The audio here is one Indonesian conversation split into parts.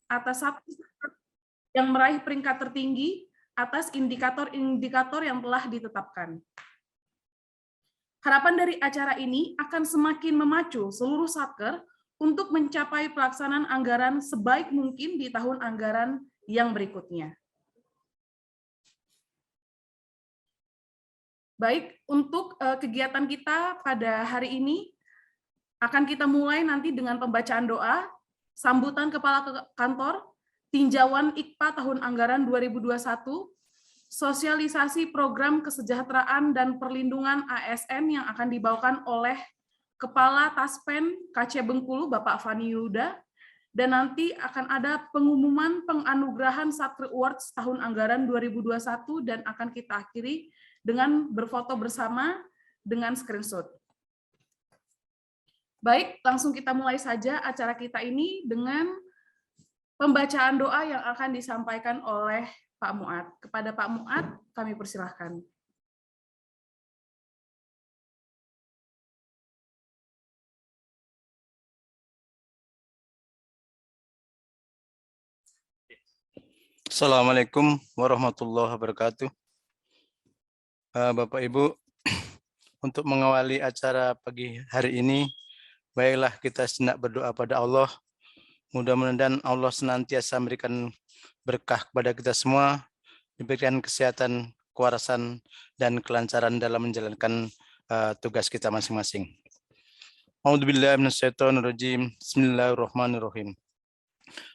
atas satu yang meraih peringkat tertinggi atas indikator-indikator yang telah ditetapkan. Harapan dari acara ini akan semakin memacu seluruh Satker untuk mencapai pelaksanaan anggaran sebaik mungkin di tahun anggaran yang berikutnya. Baik, untuk kegiatan kita pada hari ini akan kita mulai nanti dengan pembacaan doa, sambutan Kepala Kantor, tinjauan IKPA tahun anggaran 2021, sosialisasi program kesejahteraan dan perlindungan ASN yang akan dibawakan oleh Kepala Taspen KC Bengkulu, Bapak Fani Yuda, dan nanti akan ada pengumuman penganugerahan Satker Awards tahun anggaran 2021 dan akan kita akhiri dengan berfoto bersama dengan screenshot. Baik, langsung kita mulai saja acara kita ini dengan pembacaan doa yang akan disampaikan oleh Pak Muad. Kepada Pak Muad, kami persilahkan. Assalamualaikum warahmatullahi wabarakatuh. Bapak Ibu, untuk mengawali acara pagi hari ini, baiklah kita sejenak berdoa pada Allah. Mudah-mudahan Allah senantiasa memberikan berkah kepada kita semua, diberikan kesehatan, kewarasan, dan kelancaran dalam menjalankan tugas kita masing-masing. A'udzubillahi minasyaitonirrajim. Bismillahirrahmanirrahim.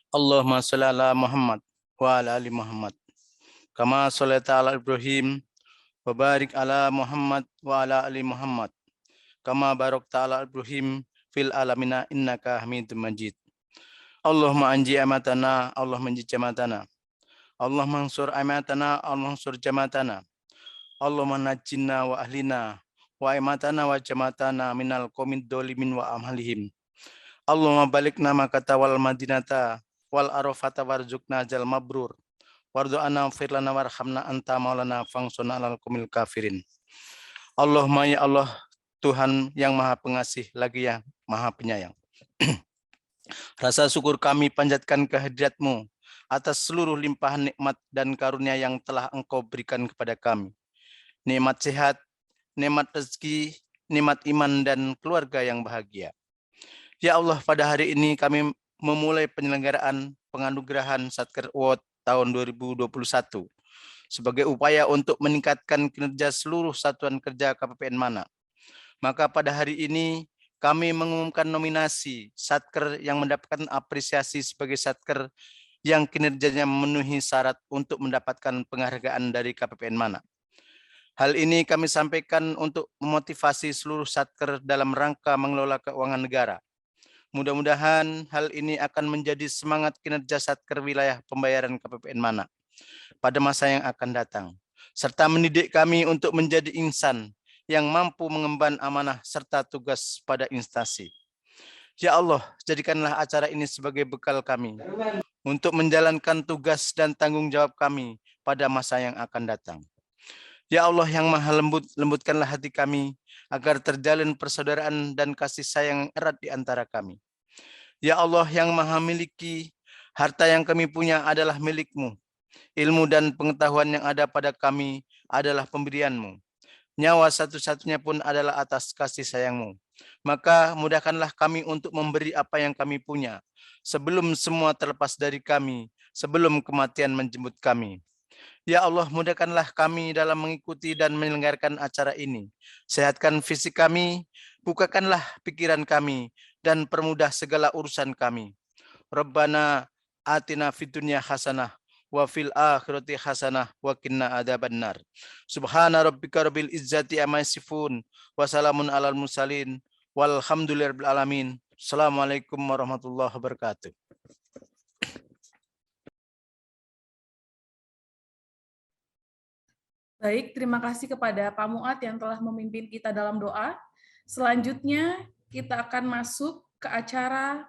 Allahumma shalli ala Muhammad wa ala ali Muhammad. Kama sholaita ala Ibrahim wa barik ala Muhammad wa ala ali Muhammad. Kama barakta ala Ibrahim fil alamina innaka Hamidum Majid. Allahumma anji amatana, Allah menji jamatana. Allah mansur amatana, Allah mansur jamatana. Allahumma najjina wa ahlina wa aimatana wa jamatana minal qomid dolimin wa amalihim. Allahumma balikna makata wal madinata wal arafata warzuqna jal mabrur. Wardu'ana firlana warhamna anta maulana fangsuna alal kumil kafirin. Allahumma ya Allah, Tuhan yang maha pengasih lagi yang maha penyayang. Rasa syukur kami panjatkan kehadirat-Mu atas seluruh limpahan nikmat dan karunia yang telah Engkau berikan kepada kami. Nikmat sehat, nikmat rezeki, nikmat iman dan keluarga yang bahagia. Ya Allah, pada hari ini kami memulai penyelenggaraan penganugerahan Satker Award tahun 2021 sebagai upaya untuk meningkatkan kinerja seluruh satuan kerja KPPN Mana. Maka pada hari ini kami mengumumkan nominasi Satker yang mendapatkan apresiasi sebagai Satker yang kinerjanya memenuhi syarat untuk mendapatkan penghargaan dari KPPN Mana. Hal ini kami sampaikan untuk memotivasi seluruh Satker dalam rangka mengelola keuangan negara. Mudah-mudahan hal ini akan menjadi semangat kinerja Satker wilayah pembayaran KPPN Mana pada masa yang akan datang, serta mendidik kami untuk menjadi insan yang mampu mengemban amanah serta tugas pada instansi. Ya Allah, jadikanlah acara ini sebagai bekal kami untuk menjalankan tugas dan tanggung jawab kami pada masa yang akan datang. Ya Allah yang maha lembut, lembutkanlah hati kami agar terjalin persaudaraan dan kasih sayang erat di antara kami. Ya Allah yang maha miliki, harta yang kami punya adalah milik-Mu. Ilmu dan pengetahuan yang ada pada kami adalah pemberian-Mu. Nyawa satu-satunya pun adalah atas kasih sayang-Mu. Maka mudahkanlah kami untuk memberi apa yang kami punya, sebelum semua terlepas dari kami, sebelum kematian menjemput kami. Ya Allah, mudahkanlah kami dalam mengikuti dan menyelenggarakan acara ini. Sehatkan fisik kami, bukakanlah pikiran kami, dan permudah segala urusan kami. Rabbana atina fid dunya hasanah wa fil akhirati hasanah wa qina adzabannar. Subhana rabbika rabbil izzati amma yasifun wa salamun alal mursalin walhamdulillahirabbil alamin. Assalamualaikum warahmatullahi wabarakatuh. Baik, terima kasih kepada Pak Muad yang telah memimpin kita dalam doa. Selanjutnya, kita akan masuk ke acara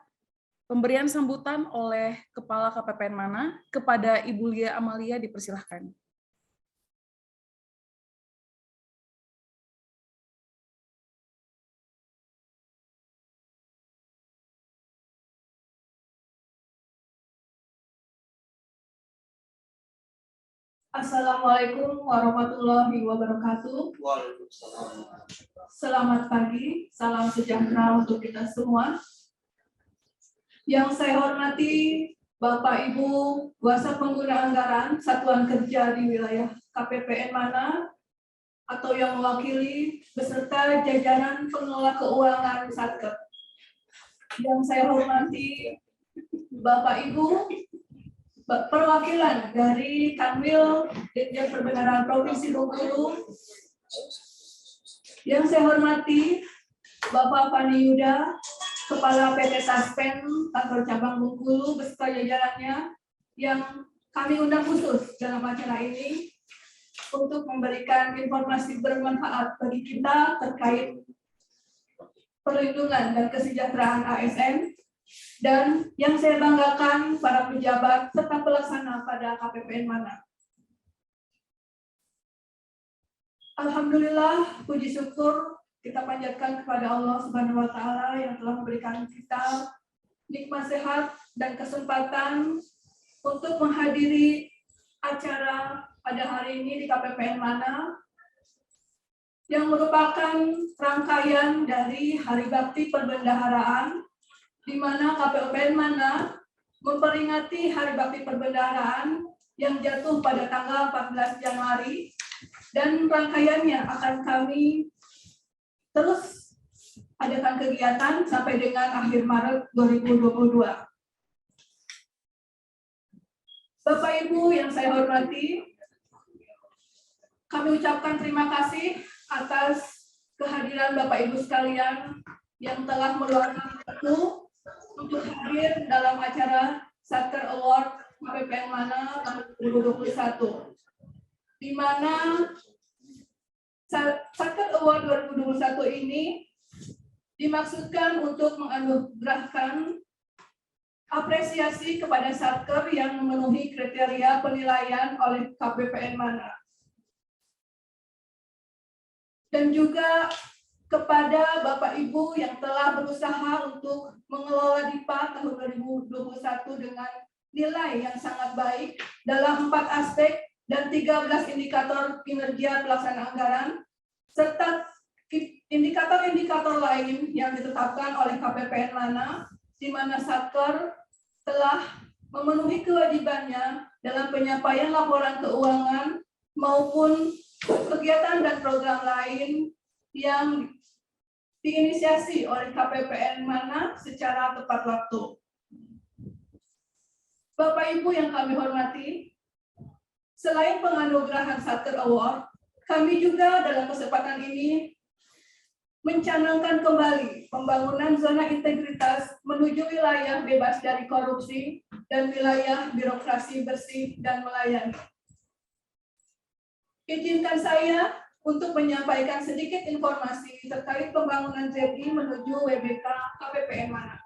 pemberian sambutan oleh Kepala KPPN Mana. Kepada Ibu Lia Amalia dipersilahkan. Assalamualaikum warahmatullahi wabarakatuh. Selamat pagi, salam sejahtera untuk kita semua. Yang saya hormati Bapak Ibu kuasa pengguna anggaran Satuan Kerja di wilayah KPPN Mana atau yang mewakili beserta jajaran pengelola keuangan Satker. Yang saya hormati Bapak Ibu perwakilan dari Kanwil Ditjen Perbendaharaan Provinsi Bengkulu. Yang saya hormati Bapak Fani Yuda, Kepala PT Taspen Kantor Cabang Bengkulu beserta jajarannya yang kami undang khusus dalam acara ini untuk memberikan informasi bermanfaat bagi kita terkait perlindungan dan kesejahteraan ASN. Dan yang saya banggakan para pejabat serta pelaksana pada KPPN Mana. Alhamdulillah, puji syukur kita panjatkan kepada Allah Subhanahu wa Ta'ala yang telah memberikan kita nikmat sehat dan kesempatan untuk menghadiri acara pada hari ini di KPPN Mana yang merupakan rangkaian dari Hari Bakti Perbendaharaan, di mana KPPN Mana memperingati Hari Bakti Perbendaharaan yang jatuh pada tanggal 14 Januari, dan rangkaiannya akan kami terus adakan kegiatan sampai dengan akhir Maret 2022. Bapak Ibu yang saya hormati, kami ucapkan terima kasih atas kehadiran Bapak Ibu sekalian yang telah meluangkan waktu untuk hadir dalam acara Satker Award KPPN Mana tahun 2021, di mana Satker Award 2021 ini dimaksudkan untuk menganugerahkan apresiasi kepada Satker yang memenuhi kriteria penilaian oleh KPPN Mana, dan juga kepada Bapak Ibu yang telah berusaha untuk mengelola DIPA tahun 2021 dengan nilai yang sangat baik dalam 4 aspek dan 13 indikator kinerja pelaksana anggaran, serta indikator-indikator lain yang ditetapkan oleh KPPN Mana, di mana Satker telah memenuhi kewajibannya dalam penyampaian laporan keuangan maupun kegiatan dan program lain yang diinisiasi oleh KPPN Mana secara tepat waktu. Bapak Ibu yang kami hormati, selain penganugerahan Satker Award, kami juga dalam kesempatan ini mencanangkan kembali pembangunan zona integritas menuju wilayah bebas dari korupsi dan wilayah birokrasi bersih dan melayani. Izinkan saya untuk menyampaikan sedikit informasi terkait pembangunan ZI menuju WBK KPPN Mana.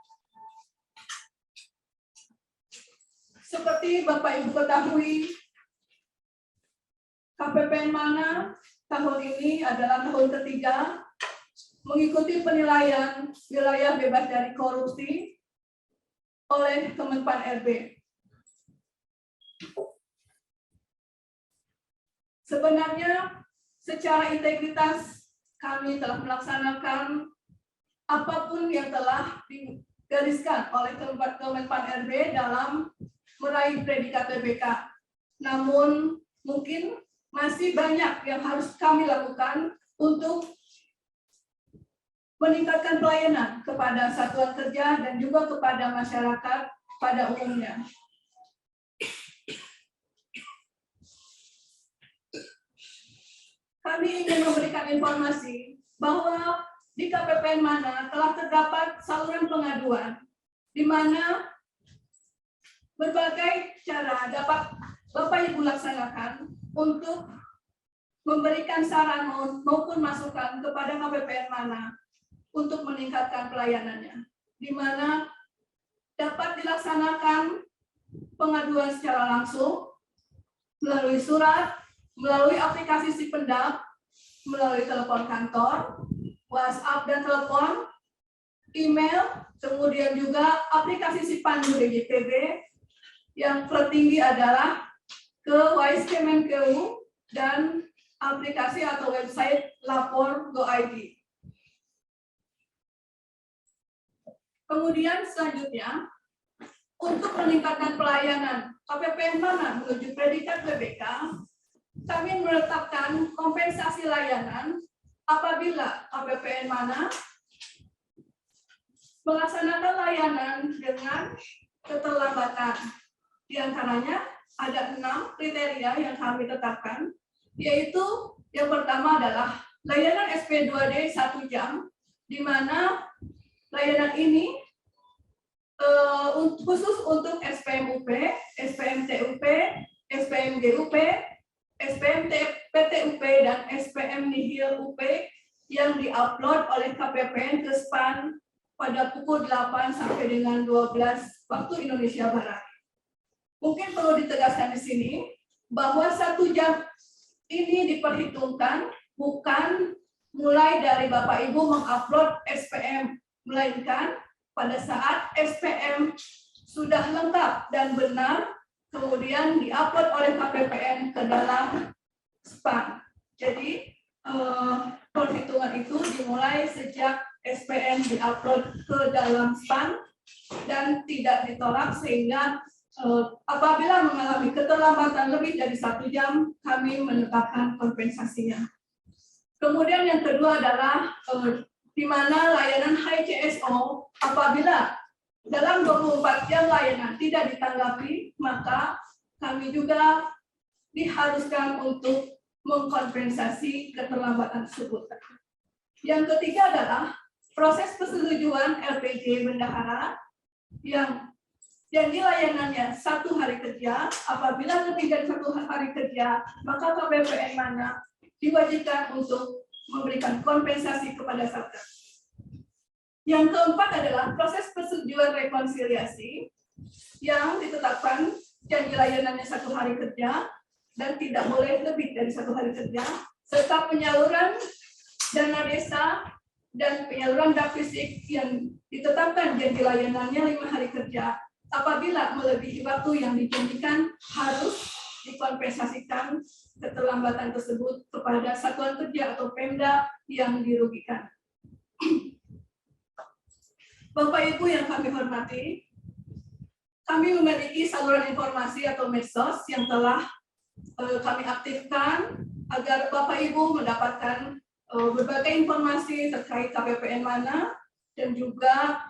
Seperti Bapak Ibu ketahui, KPPN Mana tahun ini adalah tahun ketiga mengikuti penilaian wilayah bebas dari korupsi oleh Kemenpan RB. Sebenarnya secara integritas kami telah melaksanakan apapun yang telah digariskan oleh Kemenpan RB dalam meraih predikat WBK. Namun mungkin masih banyak yang harus kami lakukan untuk meningkatkan pelayanan kepada satuan kerja dan juga kepada masyarakat pada umumnya. Kami ingin memberikan informasi bahwa di KPPN Mana telah terdapat saluran pengaduan, di mana berbagai cara dapat Bapak Ibu laksanakan untuk memberikan saran maupun masukan kepada KPPN Mana untuk meningkatkan pelayanannya, di mana dapat dilaksanakan pengaduan secara langsung, melalui surat, melalui aplikasi Sipendap, melalui telepon kantor, WhatsApp dan telepon, email, kemudian juga aplikasi Sipandu DJPB, yang tertinggi adalah ke Wise Kemenkeu dan aplikasi atau website lapor.go.id. Kemudian selanjutnya, untuk meningkatkan pelayanan KPPN Mana menuju predikat WBK, kami menetapkan kompensasi layanan apabila KPPN Mana melaksanakan layanan dengan keterlambatan. Di antaranya ada 6 kriteria yang kami tetapkan, yaitu yang pertama adalah layanan SP2D 1 jam, di mana layanan ini khusus untuk SPM-UP, SPM-TUP, SPM-GUP, SPM-PTUP, dan SPM Nihil UP yang diupload oleh KPPN ke SPAN pada pukul 8 sampai dengan 12 waktu Indonesia Barat. Mungkin perlu ditegaskan di sini bahwa 1 jam ini diperhitungkan bukan mulai dari Bapak Ibu mengupload SPM, melainkan pada saat SPM sudah lengkap dan benar, kemudian diupload oleh KPPN ke dalam SPAN. Jadi perhitungan itu dimulai sejak SPM diupload ke dalam SPAN dan tidak ditolak, sehingga apabila mengalami keterlambatan lebih dari 1 jam, kami menetapkan kompensasinya. Kemudian yang kedua adalah di mana layanan HCSO apabila dalam 24 jam layanan tidak ditanggapi, maka kami juga diharuskan untuk mengkompensasi keterlambatan tersebut. Yang ketiga adalah proses persetujuan LPG bendahara yang janji layanannya 1 hari kerja. Apabila lebih dari 1 hari kerja, maka KPPN Mana diwajibkan untuk memberikan kompensasi kepada Satgas. Yang keempat adalah proses persetujuan rekonsiliasi yang ditetapkan janji layanannya 1 hari kerja dan tidak boleh lebih dari 1 hari kerja, serta penyaluran dana desa dan penyaluran fisik yang ditetapkan janji layanannya 5 hari kerja. Apabila melebihi waktu yang dijanjikan, harus dikompensasikan keterlambatan tersebut kepada satuan kerja atau Pemda yang dirugikan. Bapak Ibu yang kami hormati, kami memiliki saluran informasi atau medsos yang telah kami aktifkan agar Bapak Ibu mendapatkan berbagai informasi terkait KPPN Mana dan juga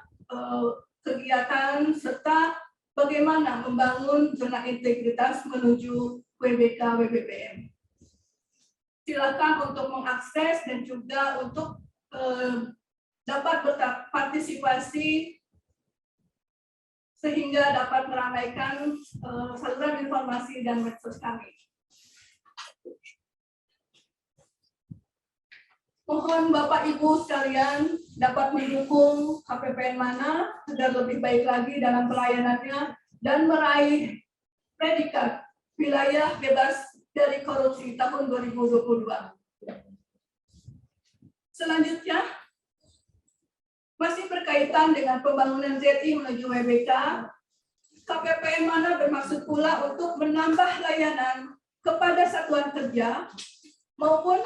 kegiatan serta bagaimana membangun zona integritas menuju WBK WBPM. Silakan untuk mengakses dan juga untuk dapat berpartisipasi sehingga dapat meramaikan saluran informasi dan medsos kami. Mohon Bapak Ibu sekalian dapat mendukung KPPN Mana agar lebih baik lagi dalam pelayanannya dan meraih predikat wilayah bebas dari korupsi tahun 2022. Selanjutnya, masih berkaitan dengan pembangunan ZI menuju WBK, KPPN Mana bermaksud pula untuk menambah layanan kepada satuan kerja maupun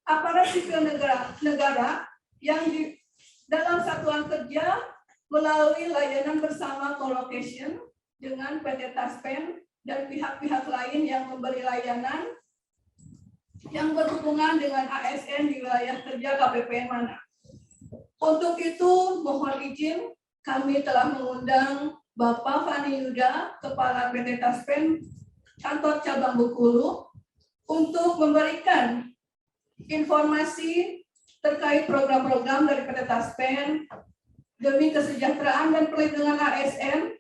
aparat sipil negara yang di dalam satuan kerja melalui layanan bersama co-location dengan PT Taspen dan pihak-pihak lain yang memberi layanan yang berhubungan dengan ASN di wilayah kerja KPPN Mana. Untuk itu, mohon izin, kami telah mengundang Bapak Fani Yuda, Kepala PT Taspen Kantor Cabang Bengkulu, untuk memberikan informasi terkait program-program dari PT Taspen demi kesejahteraan dan perlindungan ASN,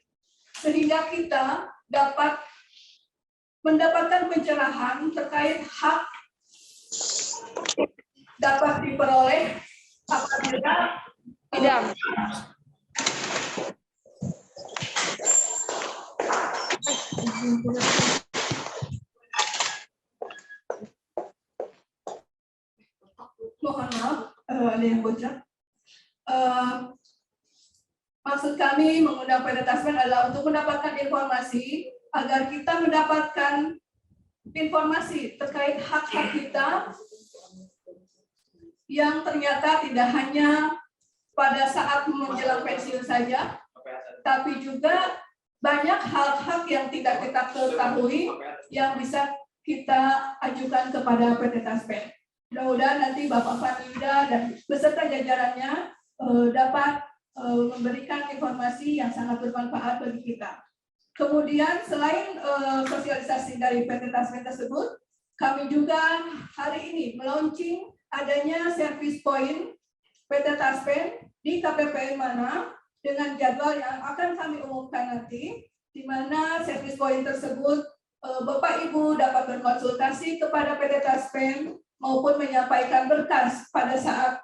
sehingga kita dapat mendapatkan pencerahan terkait hak dapat diperoleh apabila tidak mohon maaf, ada yang bocor. Maksud kami mengundang PT Taspen adalah untuk mendapatkan informasi agar kita mendapatkan informasi terkait hak-hak kita yang ternyata tidak hanya pada saat menjelang pensiun saja, tapi juga banyak hak-hak yang tidak kita ketahui yang bisa kita ajukan kepada PT Taspen. Mudah-mudahan nanti Bapak Fadilda dan beserta jajarannya dapat memberikan informasi yang sangat bermanfaat bagi kita. Kemudian selain sosialisasi dari PT Taspen tersebut, kami juga hari ini melaunching adanya service point PT Taspen di KPPN mana dengan jadwal yang akan kami umumkan nanti, di mana service point tersebut Bapak Ibu dapat berkonsultasi kepada PT Taspen maupun menyampaikan berkas pada saat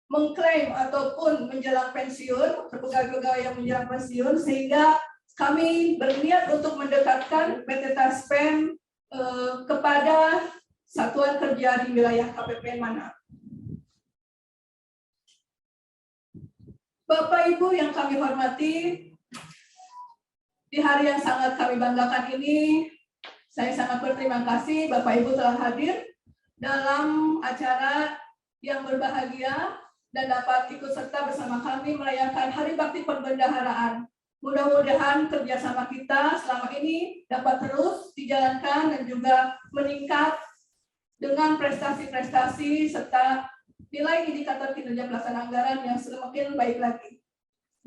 mengklaim ataupun menjelang pensiun, pegawai-pegawai yang menjelang pensiun, sehingga kami berniat untuk mendekatkan PT Taspen kepada satuan kerja di wilayah KPPN mana. Bapak Ibu yang kami hormati, di hari yang sangat kami banggakan ini, saya sangat berterima kasih Bapak Ibu telah hadir dalam acara yang berbahagia dan dapat ikut serta bersama kami merayakan Hari Bakti Perbendaharaan. Mudah-mudahan kerjasama kita selama ini dapat terus dijalankan dan juga meningkat dengan prestasi-prestasi serta nilai indikator kinerja pelaksanaan anggaran yang semakin baik lagi.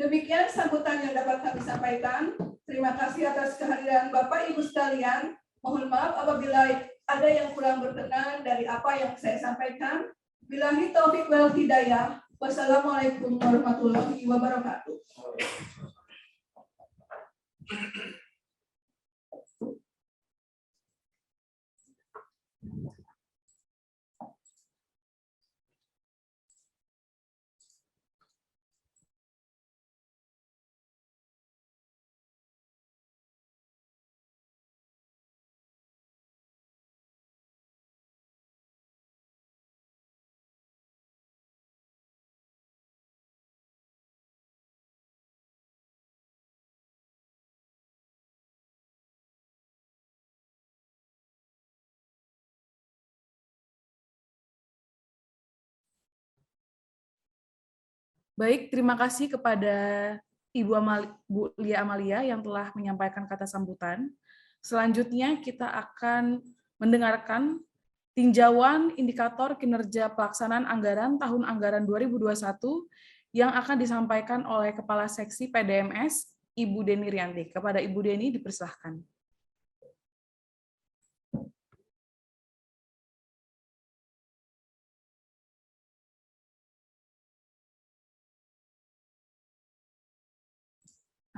Demikian sambutan yang dapat kami sampaikan. Terima kasih atas kehadiran Bapak Ibu sekalian. Mohon maaf apabila ada yang kurang berkenan dari apa yang saya sampaikan. Billahi taufiq wal hidayah. Wassalamualaikum warahmatullahi wabarakatuh. Baik, terima kasih kepada Bu Lia Amalia yang telah menyampaikan kata sambutan. Selanjutnya kita akan mendengarkan tinjauan indikator kinerja pelaksanaan anggaran tahun anggaran 2021 yang akan disampaikan oleh Kepala Seksi PDMS, Ibu Deni Rianti. Kepada Ibu Deni dipersilahkan.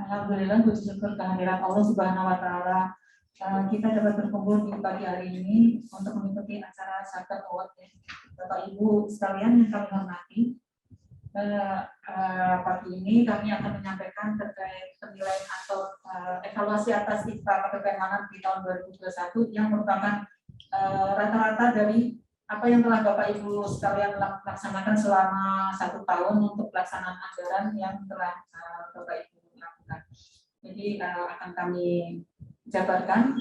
Alhamdulillah, puji syukur kehadiran Allah Subhanahu wa Ta'ala. Kita dapat berkumpul di pagi hari ini untuk mengikuti acara Sabta Award. Bapak Ibu sekalian yang kami hormati, pagi ini kami akan menyampaikan terkait penilaian atau evaluasi atas IPA KPPN Manat di tahun 2021 yang merupakan rata-rata dari apa yang telah Bapak Ibu sekalian laksanakan selama 1 tahun untuk pelaksanaan anggaran yang telah Bapak Ibu lakukan. Jadi akan kami jabarkan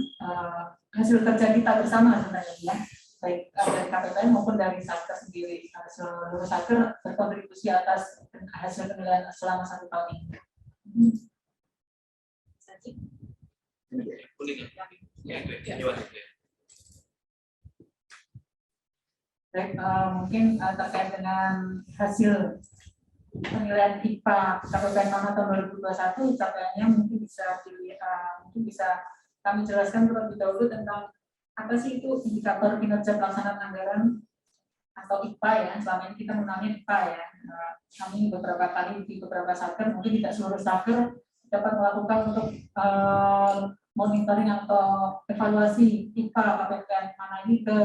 hasil kerja kita bersama sebenarnya ya, baik dari KPPN maupun dari Satker sendiri. Seluruh Satker berkontribusi atas hasil penilaian selama 1 tahun ini. Baik, mungkin terkait dengan hasil penilaian IPA KPPN Manat tahun 2021, capaiannya mungkin bisa kami jelaskan terlebih dahulu tentang apa sih itu indikator kinerja pelaksanaan anggaran atau IPA ya. Selama ini kita mengenalnya IPA ya. Kami beberapa kali di beberapa satker, mungkin tidak seluruh satker dapat melakukan untuk monitoring atau evaluasi IPA KPPN Manat ini ke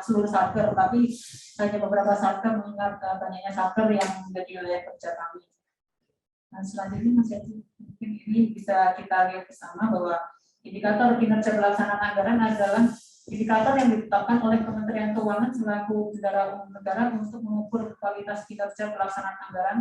seluruh satker, tapi hanya beberapa satker mengingat banyaknya satker yang menjadi wilayah kerja kami. Nah, selanjutnya mungkin ini bisa kita lihat bersama bahwa indikator kinerja pelaksanaan anggaran adalah indikator yang ditetapkan oleh Kementerian Keuangan selaku bendahara umum negara untuk mengukur kualitas kinerja pelaksanaan anggaran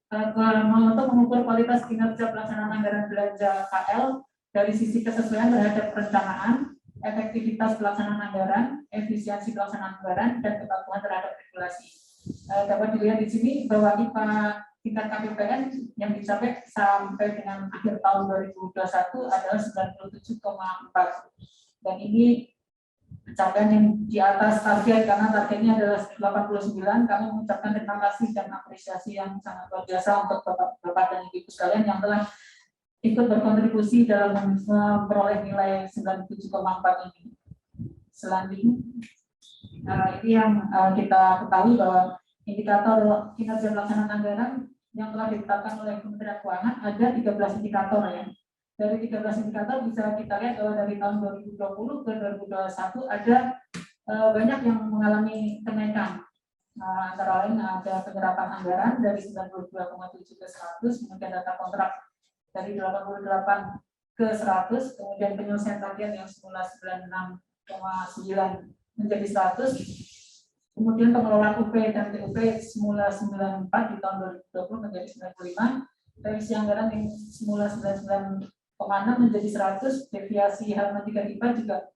untuk mengukur kualitas kinerja pelaksanaan anggaran belanja KL dari sisi kesesuaian terhadap perencanaan, efektivitas pelaksanaan anggaran, efisiensi pelaksanaan anggaran, dan kepatuhan terhadap regulasi. Dapat dilihat di sini bahwa IPA tingkat KPPN yang dicapai sampai dengan akhir tahun 2021 adalah 97,4, dan ini pencapaian yang di atas target karena targetnya adalah 89. Kami mengucapkan terima kasih dan apresiasi yang sangat luar biasa untuk Bapak dan Ibu sekalian yang telah ikut berkontribusi dalam memperoleh nilai 97,4 ini. Selanjutnya, ini yang kita ketahui bahwa indikator kinerja pelaksanaan anggaran yang telah ditetapkan oleh Kementerian Keuangan ada 13 indikator ya. Dari 13 indikator bisa kita lihat bahwa dari tahun 2020 ke 2021 ada banyak yang mengalami kenaikan. Antara lain ada penyerapan anggaran dari 92,7 ke 100, kemudian data kontrak dari 88 ke 100, kemudian penyelesaian tagihan yang semula 96,9 menjadi 100, kemudian pengelolaan UP dan TUP semula 94 di tahun 2020 menjadi 95, revisi anggaran yang semula 99,6 menjadi 100, deviasi halaman 3 IPA juga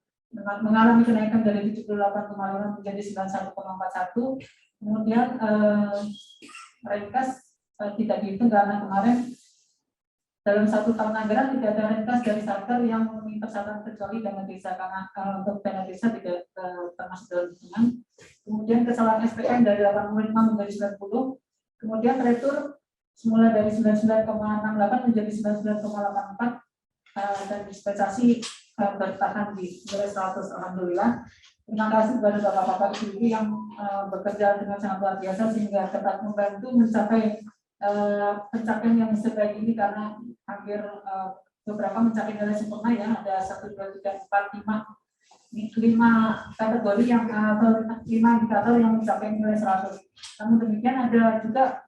mengalami kenaikan dari 78,5 menjadi 91,41. Kemudian ringkas tidak dihitung karena kemarin dalam 1 tahun anggaran tidak ada ringkas dari Satker yang memenuhi persyaratan kecuali dana desa, karena untuk dana desa tidak termasuk dalam hitungan. Kemudian kesalahan SPM dari 85 menjadi 90. Kemudian retur semula dari 99,68 menjadi 99,84. Dan dispensasi bertahan di nilai 100. Alhamdulillah. Terima kasih kepada Bapak-Bapak Ibu yang bekerja dengan sangat luar biasa sehingga dapat membantu mencapai pencapaian yang sebaik ini, karena hampir beberapa mencapai nilai sempurna ya, ada 1, 2, 3, 4, 5 kategori yang 5 indikator yang mencapai nilai 100. Namun demikian ada juga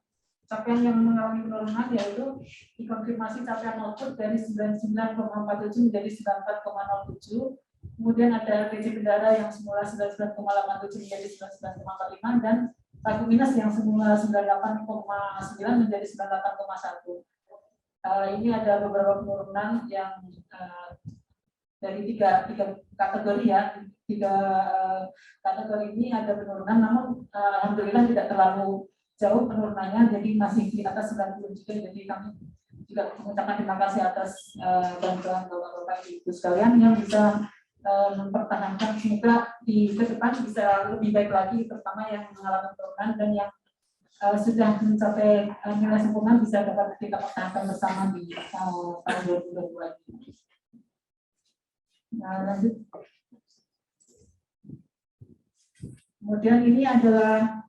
capaian yang mengalami penurunan, yaitu dikonfirmasi capaian output dari 99,47 menjadi 94,07. Kemudian ada PJ Bendara yang semula 99,87 menjadi 99,45, dan pagu minus yang semula 98,9 menjadi 98,1. Ini ada beberapa penurunan yang dari tiga kategori ya. Tiga kategori ini ada penurunan, namun alhamdulillah tidak terlalu jauh penurunannya, jadi masih di atas 90 juga. Jadi kami juga mengucapkan terima kasih atas bantuan Bapak-Bapak Ibu sekalian yang bisa mempertahankan, semoga di ke depan bisa lebih baik lagi, terutama yang mengalami penurunan dan yang sudah mencapai nilai sempurna bisa dapat kita pertahankan bersama di tahun 2022 ini. Nah, lanjut. Kemudian ini adalah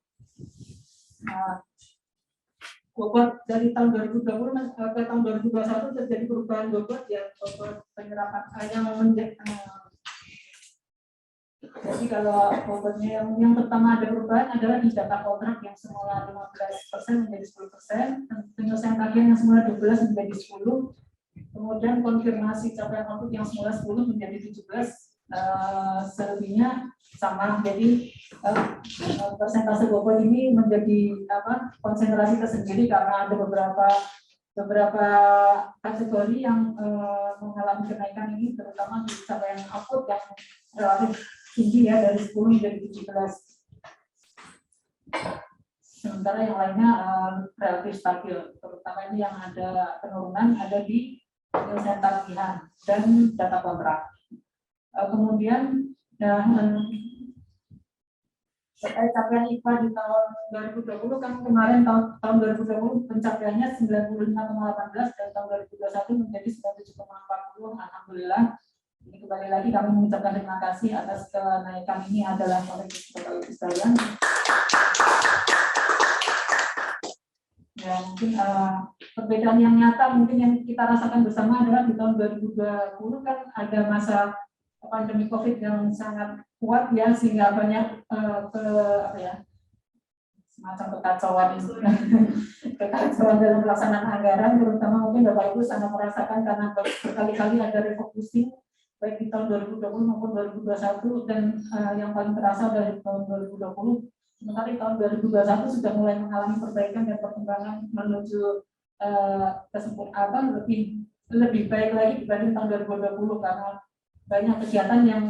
bobot dari tahun 2020 ke tahun 2021 terjadi perubahan bobot ya, bobot penyerapan yang jadi kalau bobotnya yang pertama ada perubahan adalah di data kontrak yang semula 15% menjadi 10%, penyelesaian tagihan yang semula 12 menjadi 10, kemudian konfirmasi capaian output yang semula 10 menjadi 17, selebihnya sama. Jadi persentase bobot ini menjadi konsentrasi tersendiri karena ada beberapa kategori yang mengalami kenaikan ini, terutama di capaian output yang relatif tinggi ya, dari 10 menjadi 17. Sementara yang lainnya relatif stabil, terutama ini yang ada penurunan ada di penyelesaian tagihan dan data kontrak. Kemudian terkait capaian IPA di tahun 2020 kan kemarin tahun 2020 pencapaiannya 95,18 dan tahun 2021 menjadi 97,40. Alhamdulillah. Ini kembali lagi kami mengucapkan terima kasih atas kenaikan ini adalah oleh Bapak Ibu sekalian. Ya, mungkin perbedaan yang nyata mungkin yang kita rasakan bersama adalah di tahun 2020 kan ada masa pandemi COVID yang sangat kuat ya, sehingga banyak semacam kekacauan dalam pelaksanaan anggaran, terutama mungkin Bapak Ibu sangat merasakan karena berkali-kali ada refocusing baik di tahun 2020 maupun 2021, dan yang paling terasa dari tahun 2020 Sementara di tahun 2021 sudah mulai mengalami perbaikan dan perkembangan menuju lebih baik lagi dibanding tahun 2020 karena banyak kegiatan yang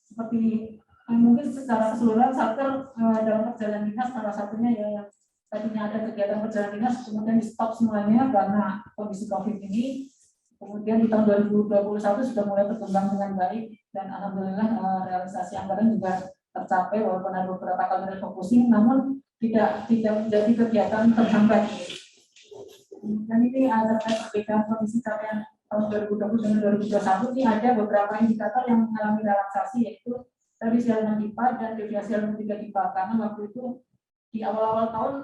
seperti mungkin secara keseluruhan Satker dalam perjalanan dinas salah satunya ya yang tadinya ada kegiatan perjalanan dinas kemudian di stop semuanya karena kondisi COVID ini. Kemudian di tahun 2021 sudah mulai berkembang dengan baik dan alhamdulillah realisasi anggaran juga tercapai walaupun ada beberapa kali refocusing namun tidak menjadi kegiatan terhambat. Dan ini ada perbedaan kondisi capaian tahun 2020 dengan 2021 ini ada beberapa indikator yang mengalami relaksasi yaitu revisi halaman IPA dan deviasi halaman 3 IPA karena waktu itu di awal-awal tahun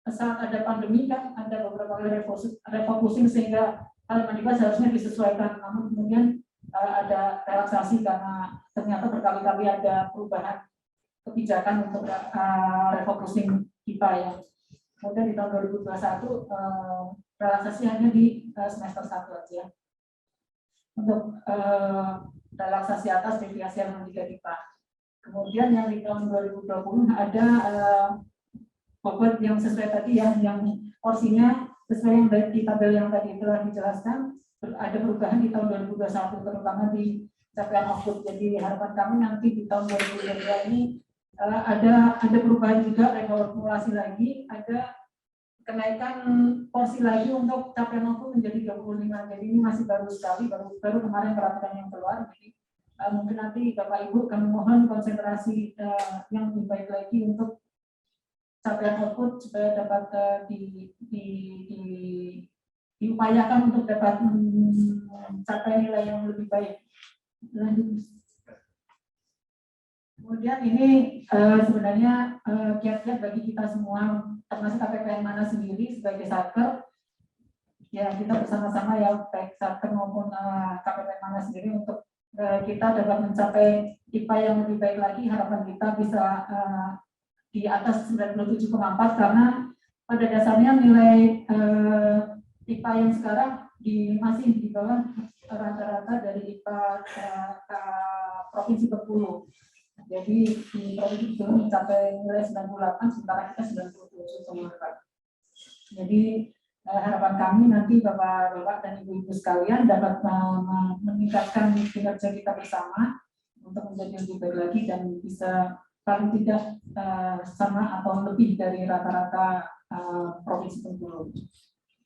saat ada pandemi kan ada beberapa kali refocusing sehingga halaman IPA seharusnya disesuaikan namun kemudian ada relaksasi karena ternyata berkali-kali ada perubahan kebijakan untuk refocusing IPA ya. Kemudian di tahun 2021 relaksasi hanya di semester 1 aja. Untuk relaksasi atas deviasi halaman 3 IPA. Kemudian yang di tahun 2020 ada bobot yang sesuai tadi ya, yang porsinya sesuai yang di tabel yang tadi telah dijelaskan. Ada perubahan di tahun 2021 terutama di capaian output. Jadi harapan kami nanti di tahun 2022 ini ada perubahan juga, reformulasi lagi, ada kenaikan porsi lagi untuk capaian output menjadi 25. Jadi ini masih baru sekali, baru kemarin peraturan yang keluar. Jadi mungkin nanti Bapak Ibu kami mohon konsentrasi yang lebih baik lagi untuk capaian output supaya dapat diupayakan untuk dapat mencapai nilai yang lebih baik. Lanjut. Kemudian ini sebenarnya kiat-kiat bagi kita semua, termasuk KPPN Mana sendiri sebagai Satker. Ya kita bersama-sama ya baik Satker maupun KPPN Mana sendiri untuk kita dapat mencapai IPA yang lebih baik lagi. Harapan kita bisa di atas 97,4 karena pada dasarnya nilai IPA yang sekarang masih di bawah rata-rata dari IPA Provinsi Bengkulu. Jadi di Provinsi Bengkulu mencapai nilai 98, sementara kita 97,4. Jadi harapan kami nanti Bapak-Bapak dan Ibu-Ibu sekalian dapat meningkatkan kinerja kita bersama untuk menjadi lebih baik lagi dan bisa paling tidak sama atau lebih dari rata-rata Provinsi Bengkulu.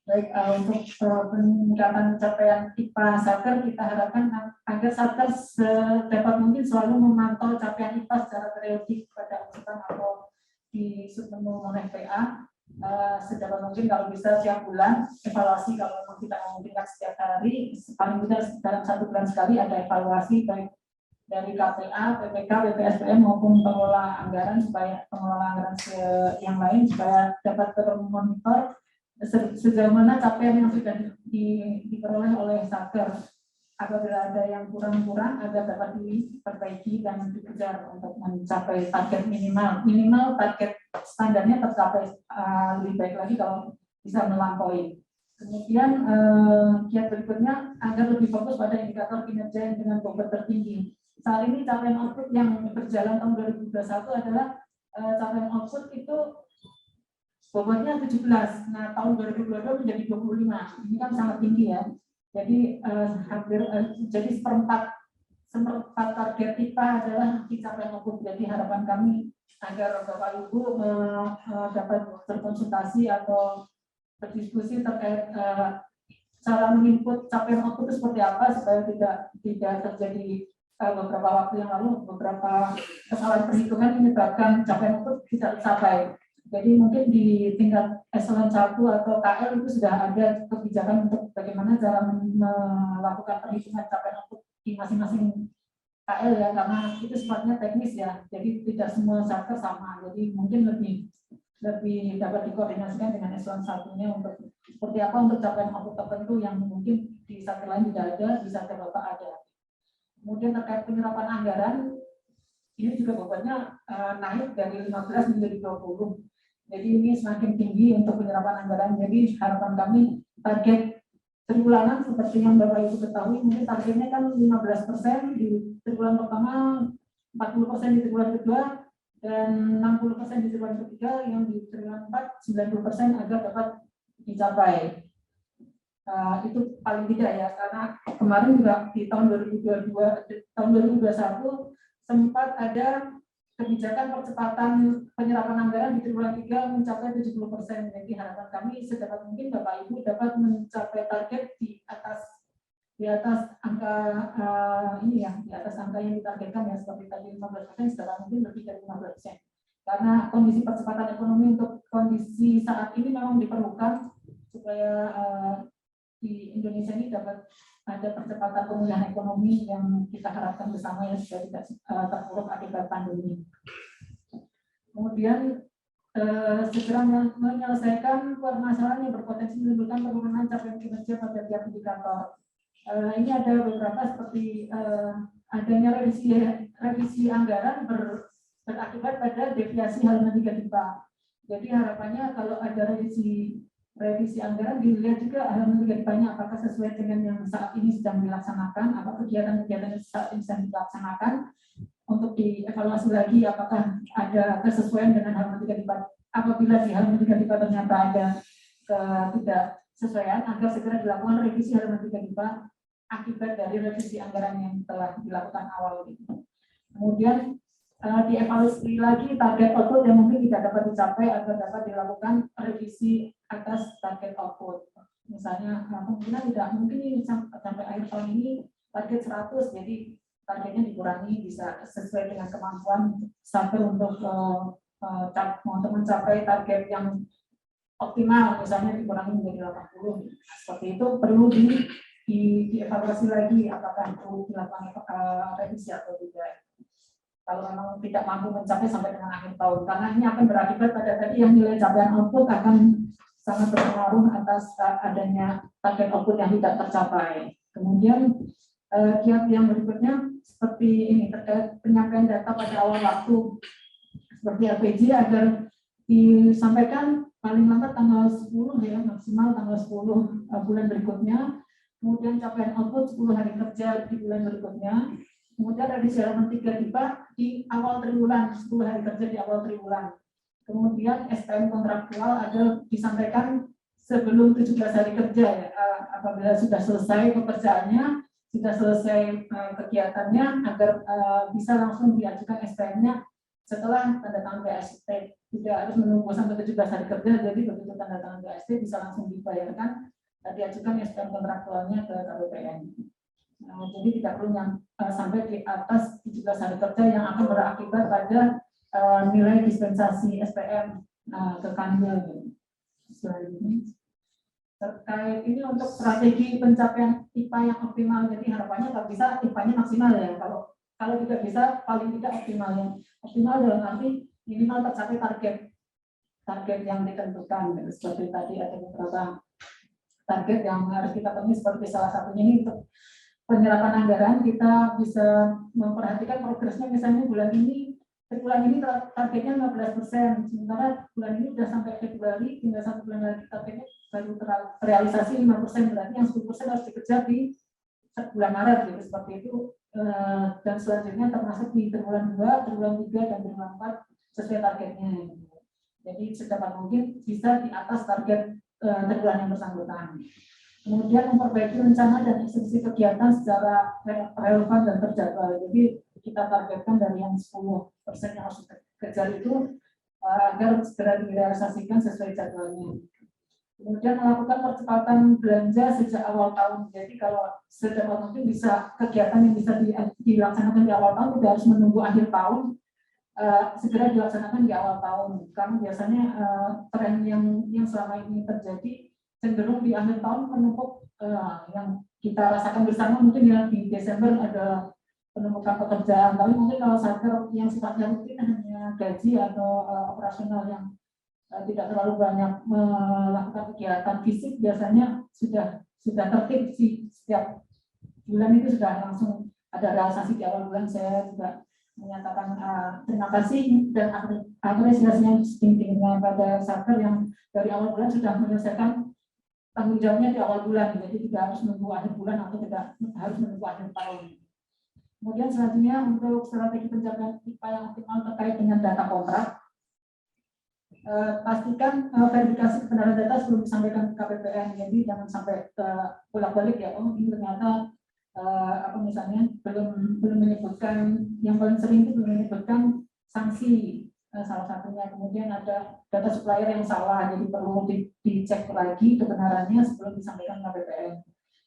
Baik, untuk peningkatan capaian IPA Satker kita harapkan agar Satker sedapat mungkin selalu memantau capaian IPA secara periodik pada angkutan atau di submenu non-FPA. Sedapat mungkin kalau bisa setiap bulan evaluasi, kalau memang kita mau tingkat setiap hari paling tidak dalam 1 bulan sekali ada evaluasi baik dari KPA, PPK, BPSPM maupun pengelola anggaran yang lain supaya dapat termonitor sejauh mana capaian yang sudah diperoleh oleh Satker. Apabila ada yang kurang-kurang agar dapat diperbaiki dan dikejar untuk mencapai target minimal target standarnya tercapai lebih baik lagi kalau bisa melampaui. Kemudian kiat berikutnya agar lebih fokus pada indikator kinerja yang dengan bobot tertinggi. Saat ini capaian output yang berjalan tahun 2021 adalah capaian output itu bobotnya 17. Nah, tahun 2022 menjadi 25. Ini kan sangat tinggi ya. Jadi hampir jadi seperempat target IPA adalah di capaian output. Jadi harapan kami agar Bapak Ibu dapat berkonsultasi atau berdiskusi terkait cara menginput capaian output itu seperti apa supaya tidak terjadi beberapa waktu yang lalu beberapa kesalahan perhitungan menyebabkan capaian output tidak tercapai. Jadi mungkin di tingkat eselon 1 atau KL itu sudah ada kebijakan untuk bagaimana cara melakukan perhitungan capaian output di masing-masing KL ya, karena itu sifatnya teknis ya. Jadi tidak semua Satker sama. Jadi mungkin lebih dapat dikoordinasikan dengan eselon 1-nya untuk seperti apa untuk capaian output tertentu yang mungkin di Satker lain tidak ada, di Satker Bapak ada. Kemudian terkait penyerapan anggaran, ini juga bobotnya naik dari 15 menjadi 20. Jadi ini semakin tinggi untuk penyerapan anggaran. Jadi harapan kami target triwulan seperti yang Bapak Ibu ketahui, mungkin targetnya kan 15% di triwulan pertama, 40% di triwulan kedua, dan 60% di triwulan ketiga, yang di triwulan 4 90% agar dapat dicapai. Itu paling tidak ya, karena kemarin juga di tahun 2021 sempat ada kebijakan percepatan penyerapan anggaran di triwulan 3 mencapai 70%. Jadi harapan kami sedapat mungkin Bapak Ibu dapat mencapai target di atas angka ini ya, di atas angka yang ditargetkan ya, seperti tadi 15%, sedapat mungkin lebih dari 15%. Karena kondisi percepatan ekonomi untuk kondisi saat ini memang diperlukan supaya di Indonesia ini dapat ada percepatan pemulihan ekonomi yang kita harapkan bersama yang sudah tidak terpuruk akibat pandemi. Kemudian segera menyelesaikan permasalahan yang berpotensi menimbulkan penurunan capaian kinerja pada tiap indikator. Ini ada beberapa seperti adanya revisi anggaran berakibat pada deviasi halaman 3 DIPA. Jadi harapannya kalau ada revisi anggaran dilihat juga halaman 3 DIPA-nya apakah sesuai dengan yang saat ini sedang dilaksanakan, apa kegiatan-kegiatan yang saat ini sedang dilaksanakan, untuk dievaluasi lagi apakah ada kesesuaian dengan halaman 3 DIPA. Apabila di halaman 3 DIPA ternyata ada ketidaksesuaian, agar segera dilakukan revisi halaman 3 DIPA akibat dari revisi anggaran yang telah dilakukan awal. Kemudian dievaluasi lagi target output yang mungkin tidak dapat dicapai agar dapat dilakukan revisi atas target output. Misalnya kemungkinan tidak mungkin ini sampai akhir tahun ini target 100, jadi targetnya dikurangi bisa sesuai dengan kemampuan sampai untuk mencapai target yang optimal, misalnya dikurangi menjadi 80. Seperti itu perlu dievaluasi lagi apakah perlu dilakukan revisi atau tidak. Kalau memang tidak mampu mencapai sampai dengan akhir tahun, karena ini akan berakibat pada tadi yang nilai capaian output akan sangat berpengaruh atas adanya target output yang tidak tercapai. Kemudian kiat yang berikutnya seperti ini terkait penyampaian data pada awal waktu seperti LPG agar disampaikan paling lambat tanggal 10 ya, maksimal tanggal 10 bulan berikutnya. Kemudian capaian output 10 hari kerja di bulan berikutnya. Kemudian revisi halaman 3 DIPA di awal triwulan, 10 hari kerja di awal triwulan. Kemudian SPM kontraktual ada disampaikan sebelum 17 hari kerja ya, apabila sudah selesai pekerjaannya, sudah selesai kegiatannya, agar bisa langsung diajukan SPM-nya setelah tanda tangan BAST. Tidak harus menunggu sampai 17 hari kerja, jadi begitu tanda tangan BAST bisa langsung dibayarkan, diajukan SPM kontraktualnya ke KPPN. Jadi tidak perlu sampai di atas 17 hari kerja yang akan berakibat pada nilai dispensasi SPM ke Kanwil. Terkait ini untuk strategi pencapaian IPA yang optimal, jadi harapannya kalau bisa IPA-nya maksimal ya. Kalau tidak bisa paling tidak optimal. Yang optimal dalam arti minimal tercapai target yang ditentukan. Seperti tadi ada beberapa target yang harus kita penuhi, seperti salah satunya ini untuk penyerapan anggaran. Kita bisa memperhatikan progresnya, misalnya bulan ini targetnya 15%, sementara bulan ini sudah sampai Februari, tinggal 1 bulan lagi targetnya baru terrealisasi 5%, berarti yang 10% harus dikejar di bulan Maret, gitu, seperti itu. Dan selanjutnya termasuk di triwulan 2, triwulan 3, dan triwulan 4 sesuai targetnya. Jadi sedapat mungkin bisa di atas target triwulan yang bersangkutan. Kemudian memperbaiki rencana dan eksekusi kegiatan secara relevan dan terjadwal. Jadi kita targetkan dari yang 10% yang harus dikejar itu agar segera direalisasikan sesuai jadwalnya. Kemudian melakukan percepatan belanja sejak awal tahun. Jadi kalau sedapat mungkin bisa kegiatan yang bisa dilaksanakan di awal tahun tidak harus menunggu akhir tahun, segera dilaksanakan di awal tahun. Karena biasanya tren yang selama ini terjadi cenderung di akhir tahun menumpuk, yang kita rasakan bersama mungkin ya di Desember ada penumpukan pekerjaan, tapi mungkin kalau satker yang sifatnya rutin hanya gaji atau operasional yang tidak terlalu banyak melakukan kegiatan fisik, biasanya sudah tertib sih, setiap bulan itu sudah langsung ada realisasi di awal bulan. Saya juga menyatakan terima kasih dan apresiasinya setinggi-tingginya pada satker yang dari awal bulan sudah menyelesaikan tanggung jawabnya di awal bulan, jadi tidak harus menunggu akhir bulan atau tidak harus menunggu akhir tahun. Kemudian selanjutnya untuk strategi pencapaian IPA yang optimal terkait dengan data kontrak. Pastikan verifikasi kebenaran data sebelum disampaikan ke KPPN. Jadi jangan sampai bolak-balik ya, oh ini ternyata apa misalnya belum menyebutkan, yang paling sering itu belum menyebutkan sanksi salah satunya. Kemudian ada data supplier yang salah, jadi perlu dicek lagi kebenarannya sebelum disampaikan ke KPPN.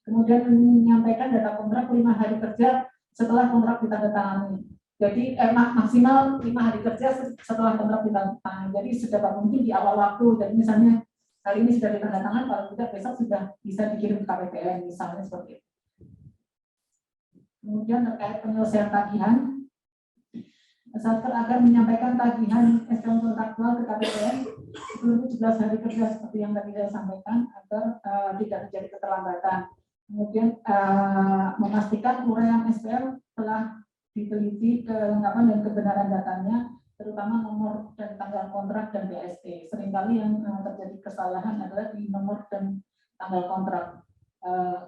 Kemudian menyampaikan data kontrak 5 hari kerja setelah kontrak ditandatangani. Jadi maksimal 5 hari kerja setelah kontrak ditandatangani. Jadi sedapat mungkin di awal waktu. Jadi misalnya hari ini sudah ditandatangani, kalau tidak besok sudah bisa dikirim ke KPPN, misalnya seperti itu. Kemudian terkait penyelesaian tagihan, Satker akan menyampaikan tagihan SPM kontraktual ke KPPN sebelum 17 hari kerja seperti yang tadi saya sampaikan agar tidak terjadi keterlambatan. Kemudian memastikan uraian SPM telah diteliti kelengkapan dan kebenaran datanya, terutama nomor dan tanggal kontrak dan BST. Seringkali yang terjadi kesalahan adalah di nomor dan tanggal kontrak.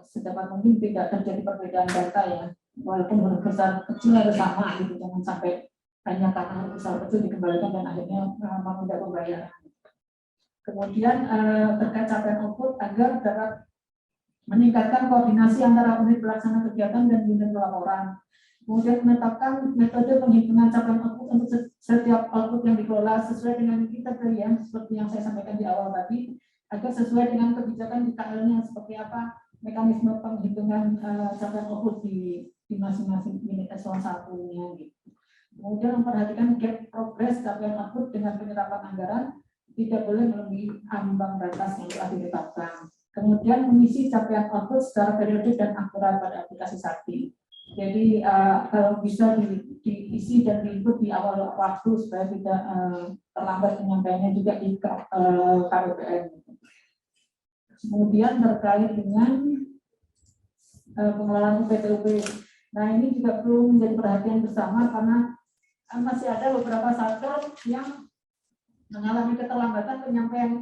Sedapat mungkin tidak terjadi perbedaan data ya, walaupun huruf besar kecil harus sama gitu, jangan sampai hanya karena huruf besar kecil dikembalikan dan akhirnya menunda pembayaran. Kemudian terkait capaian output agar dapat meningkatkan koordinasi antara unit pelaksana kegiatan dan unit pelaporan. Kemudian menetapkan metode penghitungan capaian output untuk setiap output yang dikelola sesuai dengan kriteria seperti yang saya sampaikan di awal tadi, agar sesuai dengan kebijakan di KL-nya seperti apa mekanisme penghitungan capaian output di masing-masing unit eselon 1-nya gitu. Kemudian memperhatikan gap progres capaian output dengan penyerapan anggaran, tidak boleh melebihi ambang batas yang telah ditetapkan. Kemudian mengisi capaian output secara periodik dan akurat pada aplikasi Sakti. Jadi kalau bisa diisi dan diinput di awal waktu supaya tidak terlambat penyampaiannya juga di KPPN. Kemudian terkait dengan pengelolaan UPT-UP. Nah ini juga perlu menjadi perhatian bersama karena masih ada beberapa satker yang mengalami keterlambatan penyampaian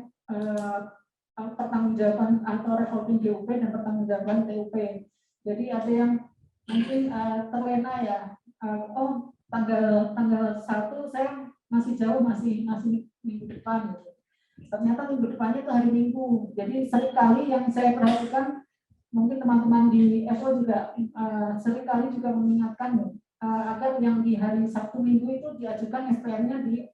pertanggungjawaban atau revolving GUP dan pertanggungjawaban TUP. Jadi ada yang mungkin terlena ya, oh tanggal 1 saya masih jauh, masih minggu depan gitu. Ternyata minggu depannya itu hari Minggu. Jadi seringkali yang saya perhatikan, mungkin teman-teman di ESO juga seringkali juga mengingatkan agar yang di hari Sabtu Minggu itu diajukan SPM-nya di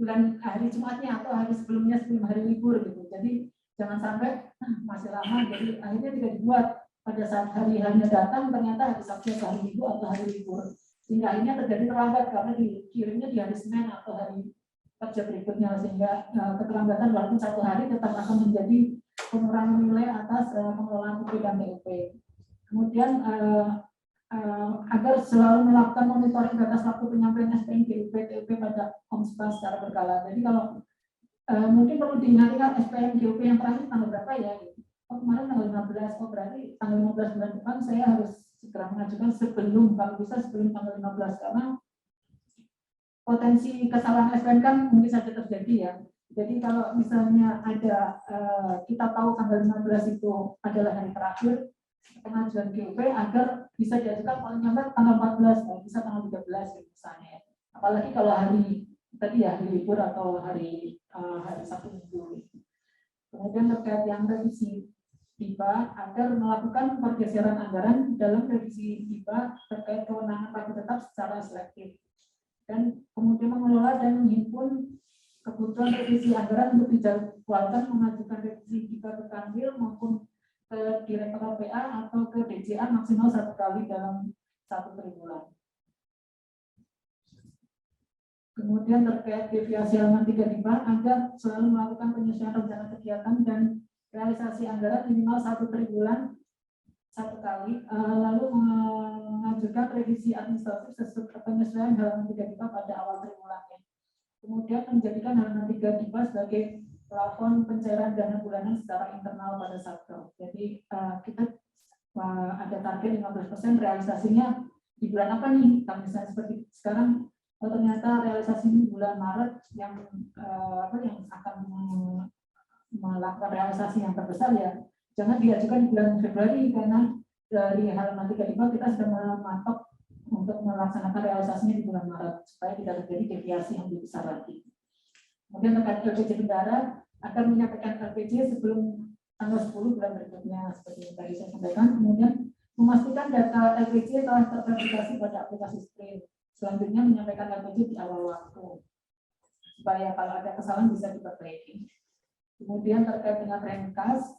bulan hari Jumatnya atau hari sebelumnya sebelum hari libur gitu. Jadi jangan sampai masih lama, jadi akhirnya tidak dibuat pada saat hari-harinya datang ternyata hari Sabtu atau hari Minggu atau hari libur, sehingga akhirnya terjadi terlambat karena dikirimnya di hari Senin atau hari kerja berikutnya, sehingga keterlambatan walaupun 1 hari tetap akan menjadi pengurangan nilai atas pengelolaan UP dan TUP. Kemudian agar selalu melakukan monitoring batas waktu penyampaian SPM GUP TUP pada Komspa secara berkala. Jadi kalau mungkin perlu diingatkan SPM GUP yang terakhir tanggal berapa ya? Oh kemarin tanggal 15, oh berarti tanggal 15 bulan depan saya harus segera mengajukan sebelum, kalau bisa sebelum tanggal 15, karena potensi kesalahan SPM kan mungkin saja terjadi ya. Jadi kalau misalnya ada kita tahu tanggal 15 itu adalah hari terakhir pengajuan GUP, agar bisa diajukan paling lambat tanggal 14, kalau bisa tanggal 13 misalnya. Apalagi kalau hari tadi ya hari libur atau hari Sabtu Minggu. Kemudian terkait yang revisi DIPA, agar melakukan pergeseran anggaran dalam revisi DIPA terkait kewenangan pajak tetap secara selektif, dan kemudian mengelola dan menghimpun kebutuhan revisi anggaran untuk dijadwalkan mengajukan revisi DIPA ke Kanwil maupun ke Direktorat PA atau ke DJA maksimal 1 kali dalam 1 triwulan. Kemudian terkait deviasi halaman 3 DIPA, agar selalu melakukan penyesuaian rencana kegiatan dan realisasi anggaran minimal 1 triwulan 1 kali, lalu mengajukan revisi administratif sesuai penyesuaian halaman 3 DIPA pada awal triwulannya. Kemudian menjadikan halaman 3 DIPA sebagai plafon pencairan dana bulanan secara internal pada Satker. Jadi kita ada target 15%, realisasinya di bulan apa nih? Kalau misalnya seperti sekarang, ternyata realisasi ini bulan Maret yang yang akan melakukan realisasi yang terbesar ya, jangan diajukan di bulan Februari, karena dari halaman 3 DIPA kita sudah mematok untuk melaksanakan realisasinya di bulan Maret supaya tidak terjadi deviasi yang lebih besar lagi. Kemudian terkait LPJ Bendara akan menyampaikan LPJ sebelum tanggal 10 bulan berikutnya seperti yang tadi saya sampaikan. Kemudian memastikan data LPJ telah terverifikasi pada aplikasi Sprint. Selanjutnya menyampaikan LPJ di awal waktu supaya kalau ada kesalahan bisa diperbaiki. Kemudian terkait dengan Renkas,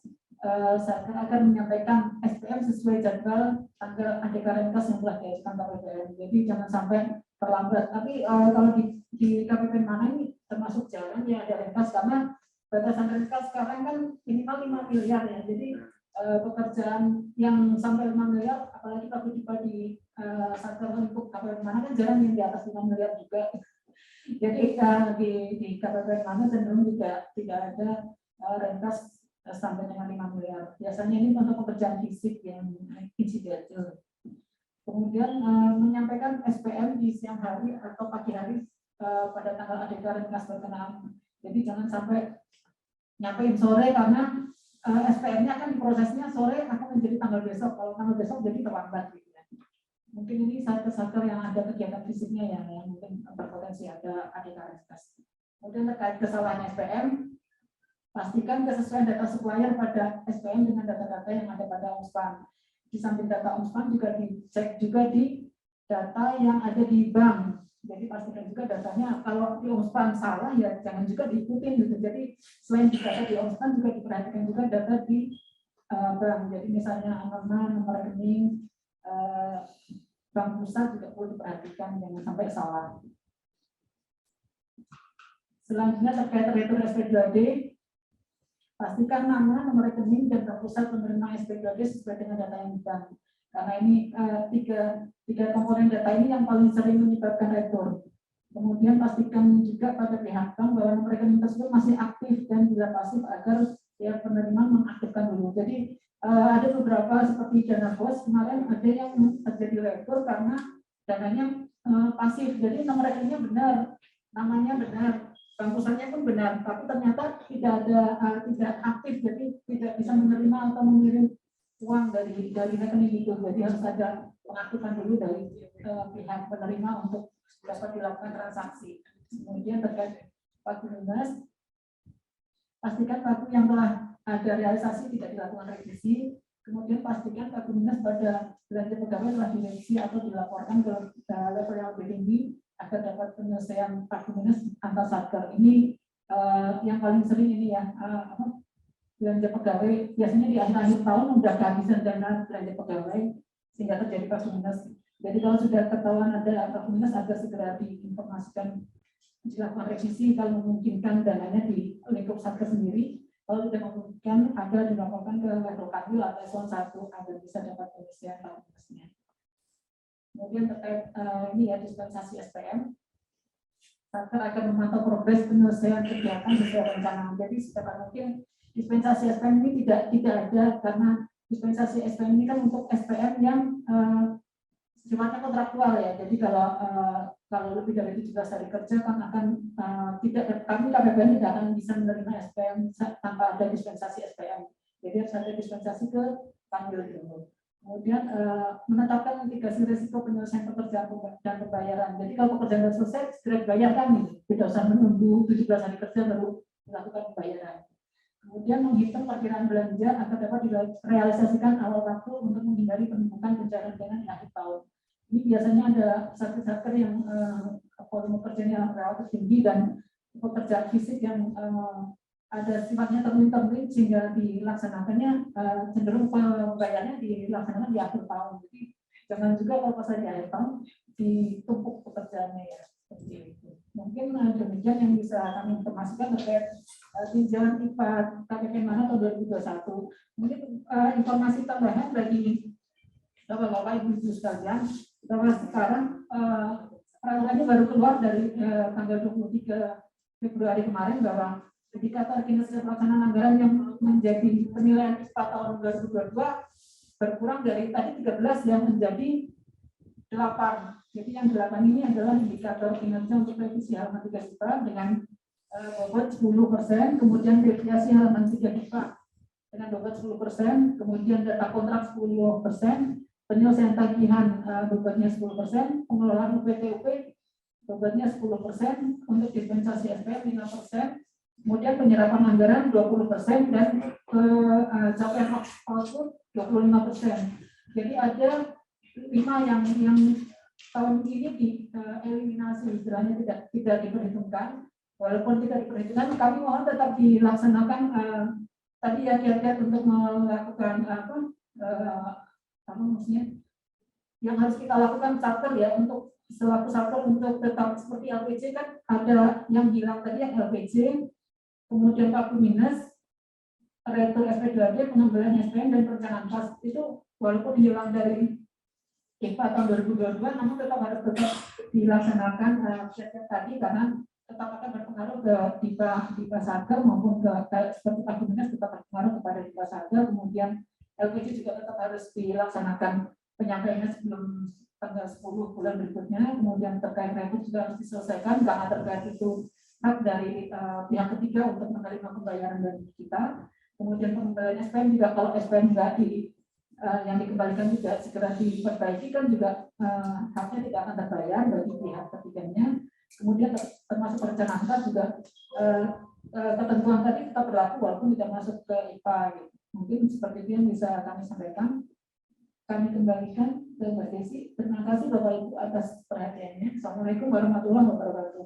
saya akan menyampaikan SPM sesuai jadwal tanggal ADK Renkas yang telah diajukan KPPN. Jadi jangan sampai terlambat. Tapi kalau di KPPN mana ini termasuk jalan ya ada Renkas, karena batasan Renkas sekarang kan minimal 5 miliar ya. Jadi pekerjaan yang sampai 5 miliar, apalagi kalau di sektor lingkup KPPN mana kan jarang yang di atas 5 miliar juga. Jadi di KPPN mana cenderung juga tidak ada Renkas sampai dengan 5 miliar. Biasanya ini untuk pekerjaan fisik yang insidental. Kemudian menyampaikan SPM di siang hari atau pagi hari pada tanggal ADK Renkas berkenaan. Jadi jangan sampai nyampein sore karena SPM-nya akan diprosesnya sore akan menjadi tanggal besok. Kalau tanggal besok jadi terlambat gitu ya. Mungkin ini sektor yang ada kegiatan fisiknya yang mungkin berpotensi ada ADK Renkas. Kemudian terkait kesalahan SPM, pastikan kesesuaian data supplier pada SPM dengan data-data yang ada pada OMSPAN. Di samping data OMSPAN juga dicek juga di data yang ada di bank. Jadi pastikan juga datanya kalau di OMSPAN salah ya jangan juga diikutin gitu. Jadi selain di data di OMSPAN juga diperhatikan juga data di bank. Jadi misalnya nomor rekening bank pusat juga perlu diperhatikan jangan sampai salah. Selanjutnya terkait retur SP2D, pastikan nama, nomor rekening, dan bank pusat penerima SP2D sesuai dengan data yang dibank. Karena ini tiga komponen data ini yang paling sering menyebabkan retur. Kemudian pastikan juga pada pihak bank bahwa nomor rekening tersebut masih aktif dan bila pasif agar pihak penerima mengaktifkan dulu. Jadi ada beberapa seperti dana bos kemarin ada yang terjadi retur karena dananya pasif. Jadi nomor rekeningnya benar, namanya benar, bank pusatnya pun benar, tapi ternyata tidak aktif, jadi tidak bisa menerima atau mengirim uang dari rekening itu. Jadi harus ada pengaktifan dulu dari pihak penerima untuk dapat dilakukan transaksi. Kemudian terkait pagu lunas, pastikan pagu yang telah ada realisasi tidak dilakukan revisi. Kemudian pastikan pagu lunas pada belanja pegawai telah direvisi atau dilaporkan ke level yang lebih tinggi agar dapat penyelesaian pagu lunas antar satker. Ini yang paling sering ini ya, belanja pegawai biasanya di akhir tahun sudah kehabisan dana belanja pegawai sehingga terjadi pagu lunas. Jadi kalau sudah ketahuan ada pagu lunas agar segera diinformasikan dilakukan revisi kalau memungkinkan dananya di lingkup satker sendiri. Kalau tidak memungkinkan agar dilaporkan ke level kanwil atau eselon 1 agar bisa dapat penyelesaian pagu lunasnya. Kemudian terkait ini ya dispensasi SPM, satker akan memantau progres penyelesaian kegiatan sesuai rencana. Jadi secepat mungkin dispensasi SPM ini tidak ada karena dispensasi SPM ini kan untuk SPM yang sifatnya kontraktual ya. Jadi kalau lebih dari 17 hari kerja kan akan kami KPPN tidak akan bisa menerima SPM tanpa ada dispensasi SPM. Jadi harus ada dispensasi ke kanwil dulu. Kemudian menetapkan mitigasi risiko penyelesaian pekerjaan dan pembayaran. Jadi kalau pekerjaan sudah selesai, segera dibayarkan nih. Tidak usah menunggu 17 hari kerja baru melakukan pembayaran. Kemudian menghitung perkiraan belanja agar dapat direalisasikan awal waktu untuk menghindari penumpukan pencairan dana di akhir tahun. Ini biasanya ada satker yang volume kerjanya relatif tinggi dan pekerjaan fisik yang ada sifatnya termin sehingga dilaksanakannya cenderung pembayarannya dilaksanakan di akhir tahun. Jadi jangan juga kalau pas di akhir tahun ditumpuk pekerjaannya ya seperti itu. Mungkin demikian yang bisa kami informasikan terkait tinjauan IPA KPPN mana tahun 2021. Mungkin informasi tambahan bagi Bapak-bapak Ibu-ibu sekalian bahwa sekarang peraturannya baru keluar dari tanggal 23 Februari kemarin bahwa indikator kinerja pelaksanaan anggaran yang menjadi penilaian IPA tahun 2022 berkurang dari tadi 13 yang menjadi 8. Jadi yang 8 ini adalah indikator kinerja untuk revisi halaman 3 IPA dengan bobot 10%, kemudian deviasi halaman 3 IPA dengan bobot 10%, kemudian data kontrak 10%, penyelesaian tagihan bebannya 10%, pengelolaan UPT-UP bebannya 10%, untuk dispensasi SPM 5%, kemudian penyerapan anggaran 20%, dan capaian output 25%. Jadi ada 5 yang tahun ini dieliminasi, istilahnya tidak diperhitungkan. Walaupun tidak diperhitungkan, kami mohon tetap dilaksanakan tadi yang kiat-kiat untuk melakukan maksudnya yang harus kita lakukan charter ya, untuk selaku charter untuk tetap seperti LPG kan ada yang bilang tadi yang LPG, kemudian pagu minus, retur SP2D, pengembalian SPM, dan perencanaan kas itu walaupun hilang dari IPA tahun 2022, namun tetap harus dilaksanakan tadi karena tetap akan berpengaruh ke DIPA Satker maupun ke seperti pagu minus tetap berpengaruh kepada DIPA Satker. Kemudian LPG juga tetap harus dilaksanakan penyampaiannya sebelum tanggal 10 bulan berikutnya. Kemudian terkait retur juga harus diselesaikan karena terkait itu hak dari pihak ketiga untuk menerima pembayaran dari kita. Kemudian pengembalian SPM juga, kalau SPM enggak yang dikembalikan juga segera diperbaiki kan juga haknya tidak akan terbayar bagi pihak ketiganya. Kemudian termasuk perencanaan kas juga ketentuan tadi tetap berlaku walaupun tidak masuk ke IPA gitu. Mungkin seperti itu yang bisa kami sampaikan. Kami kembalikan ke Mbak Desi. Terima kasih Bapak Ibu atas perhatiannya. Assalamualaikum warahmatullahi wabarakatuh.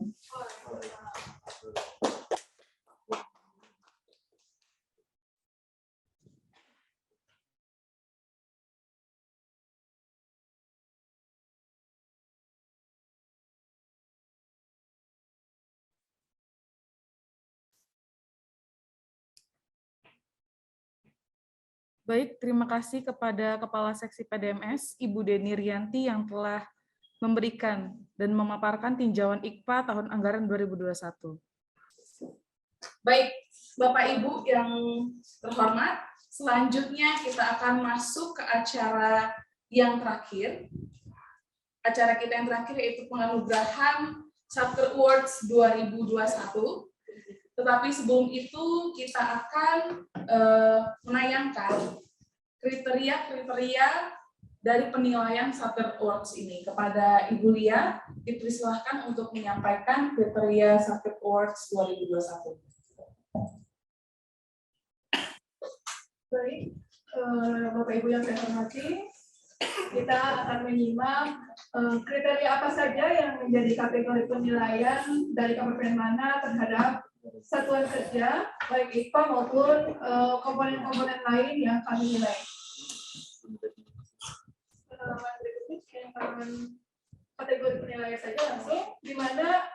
Baik, terima kasih kepada Kepala Seksi PDMS, Ibu Deni Rianti yang telah memberikan dan memaparkan tinjauan IKPA tahun anggaran 2021. Baik, Bapak Ibu yang terhormat, selanjutnya kita akan masuk ke acara yang terakhir. Acara kita yang terakhir yaitu penganugerahan Satker Awards 2021. Tetapi sebelum itu kita akan menayangkan kriteria-kriteria dari penilaian Satker Awards ini. Kepada Ibu Lia, dipersilahkan untuk menyampaikan kriteria Satker Awards 2021. Baik, Bapak Ibu yang saya hormati, kita akan menyimak kriteria apa saja yang menjadi kategori penilaian dari Kabupaten Mana terhadap satuan kerja, baik IPA maupun komponen-komponen lain yang kami nilai. Kategori penilaian saja langsung, di mana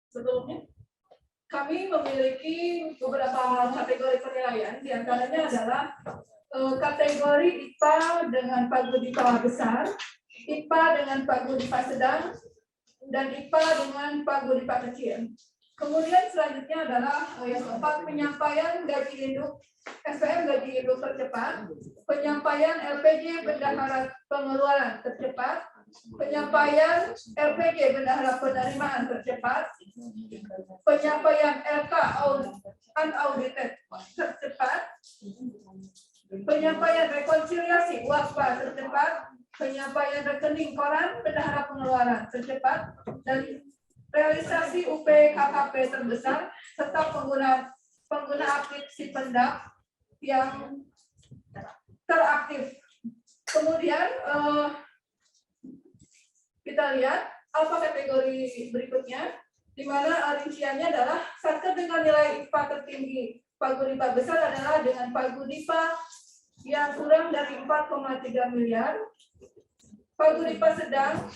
sebelumnya kami memiliki beberapa kategori penilaian, diantaranya adalah kategori IPA dengan paguyuban besar, IPA dengan paguyuban sedang, dan IPA dengan paguyuban kecil. Kemudian selanjutnya adalah yang keempat, penyampaian gaji induk SPM gaji induk tercepat, penyampaian LPG bendahara pengeluaran tercepat, penyampaian LPG bendahara penerimaan tercepat, penyampaian LK unaudited tercepat, penyampaian rekonsiliasi WASPA tercepat, penyampaian rekening koran bendahara pengeluaran tercepat, dan realisasi UPKKP terbesar serta pengguna aktif si pendak yang teraktif. Kemudian kita lihat apa kategori berikutnya, di mana rinciannya adalah Satker dengan nilai IPA tertinggi paguyuban besar adalah dengan paguyuban yang kurang dari 4,3 miliar, paguyuban sedang,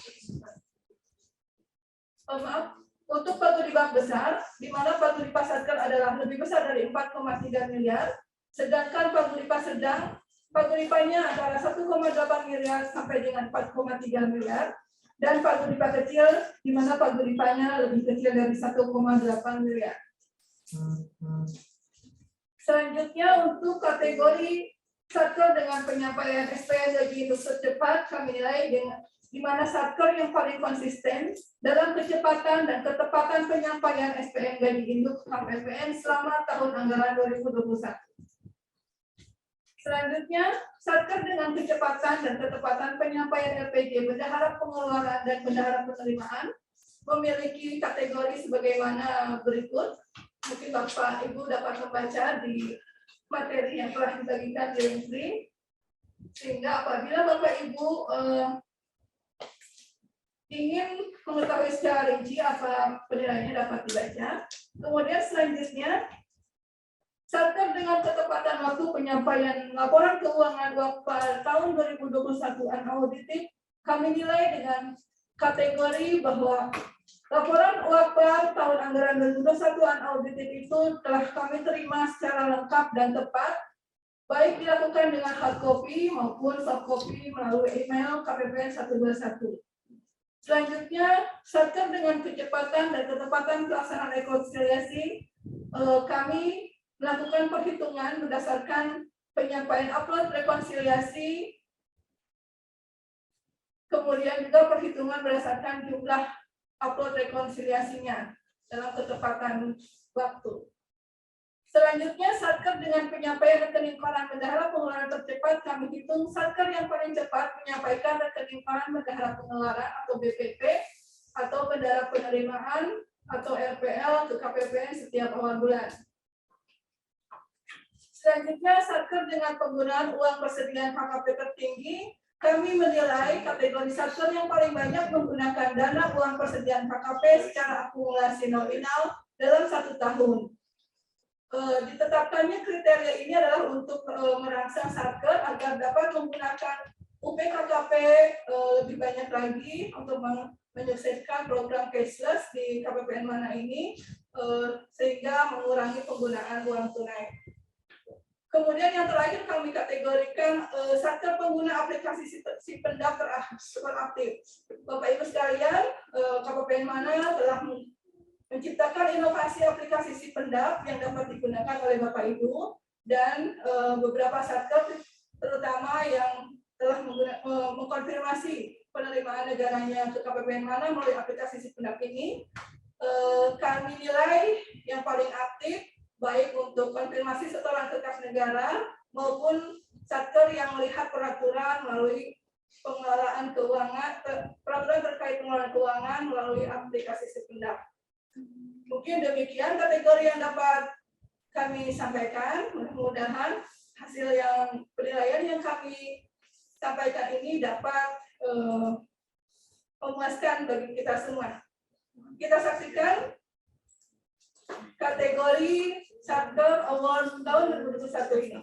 untuk paguyuban besar, di mana paguyuban Satker adalah lebih besar dari 4,3 miliar, sedangkan paguyuban sedang, paguyubannya antara 1,8 miliar sampai dengan 4,3 miliar, dan paguyuban kecil, di mana paguyubannya lebih kecil dari 1,8 miliar. Selanjutnya untuk kategori Satker dengan penyampaian SPM gaji induk tercepat, kami nilai dengan di mana Satker yang paling konsisten dalam kecepatan dan ketepatan penyampaian SPM gaji induk KPPN selama tahun anggaran 2021. Selanjutnya, Satker dengan kecepatan dan ketepatan penyampaian LPG bendahara pengeluaran dan bendahara penerimaan memiliki kategori sebagaimana berikut. Mungkin Bapak Ibu dapat membaca di materi yang telah dibagikan di link, sehingga apabila Bapak Ibu ingin mengetahui secara rinci apa penilaiannya dapat dibaca. Kemudian selanjutnya, Satker dengan ketepatan waktu penyampaian laporan keuangan UAPA tahun 2021 unaudited, kami nilai dengan kategori bahwa laporan UAPA tahun anggaran 2021 unaudited itu telah kami terima secara lengkap dan tepat, baik dilakukan dengan hard copy maupun soft copy melalui email KPPN 121. Selanjutnya, Satker dengan kecepatan dan ketepatan pelaksanaan rekonsiliasi, kami melakukan perhitungan berdasarkan penyampaian upload rekonsiliasi, kemudian juga perhitungan berdasarkan jumlah upload rekonsiliasinya dalam ketepatan waktu. Selanjutnya, Satker dengan penyampaian rekening koran bendahara pengeluaran tercepat, kami hitung Satker yang paling cepat menyampaikan rekening koran bendahara pengeluaran atau BPP atau bendahara penerimaan atau RPL ke KPPN setiap awal bulan. Selanjutnya, Satker dengan penggunaan uang persediaan KKP tertinggi, kami menilai kategori Satker yang paling banyak menggunakan dana uang persediaan KKP secara akumulasi nominal dalam 1 tahun. Ditetapkannya kriteria ini adalah untuk merangsang Satker agar dapat menggunakan UPKKP lebih banyak lagi untuk menyukseskan program cashless di KPPN Mana ini, sehingga mengurangi penggunaan uang tunai. Kemudian yang terakhir kami kategorikan Satker pengguna aplikasi Sipendap teraktif. Bapak Ibu sekalian, KPPN Mana telah menciptakan inovasi aplikasi Sipendap yang dapat digunakan oleh Bapak Ibu, dan beberapa Satker terutama yang telah mengkonfirmasi penerimaan negaranya ke KPPN Mana melalui aplikasi Sipendap ini, kami nilai yang paling aktif baik untuk konfirmasi setoran ke kas negara maupun Satker yang melihat peraturan melalui pengelolaan keuangan, peraturan terkait pengelolaan keuangan melalui aplikasi Sipendap. Mungkin demikian kategori yang dapat kami sampaikan. Mudah-mudahan hasil yang penilaian yang kami sampaikan ini dapat memuaskan bagi kita semua. Kita saksikan kategori Satker Award tahun 2021 ini.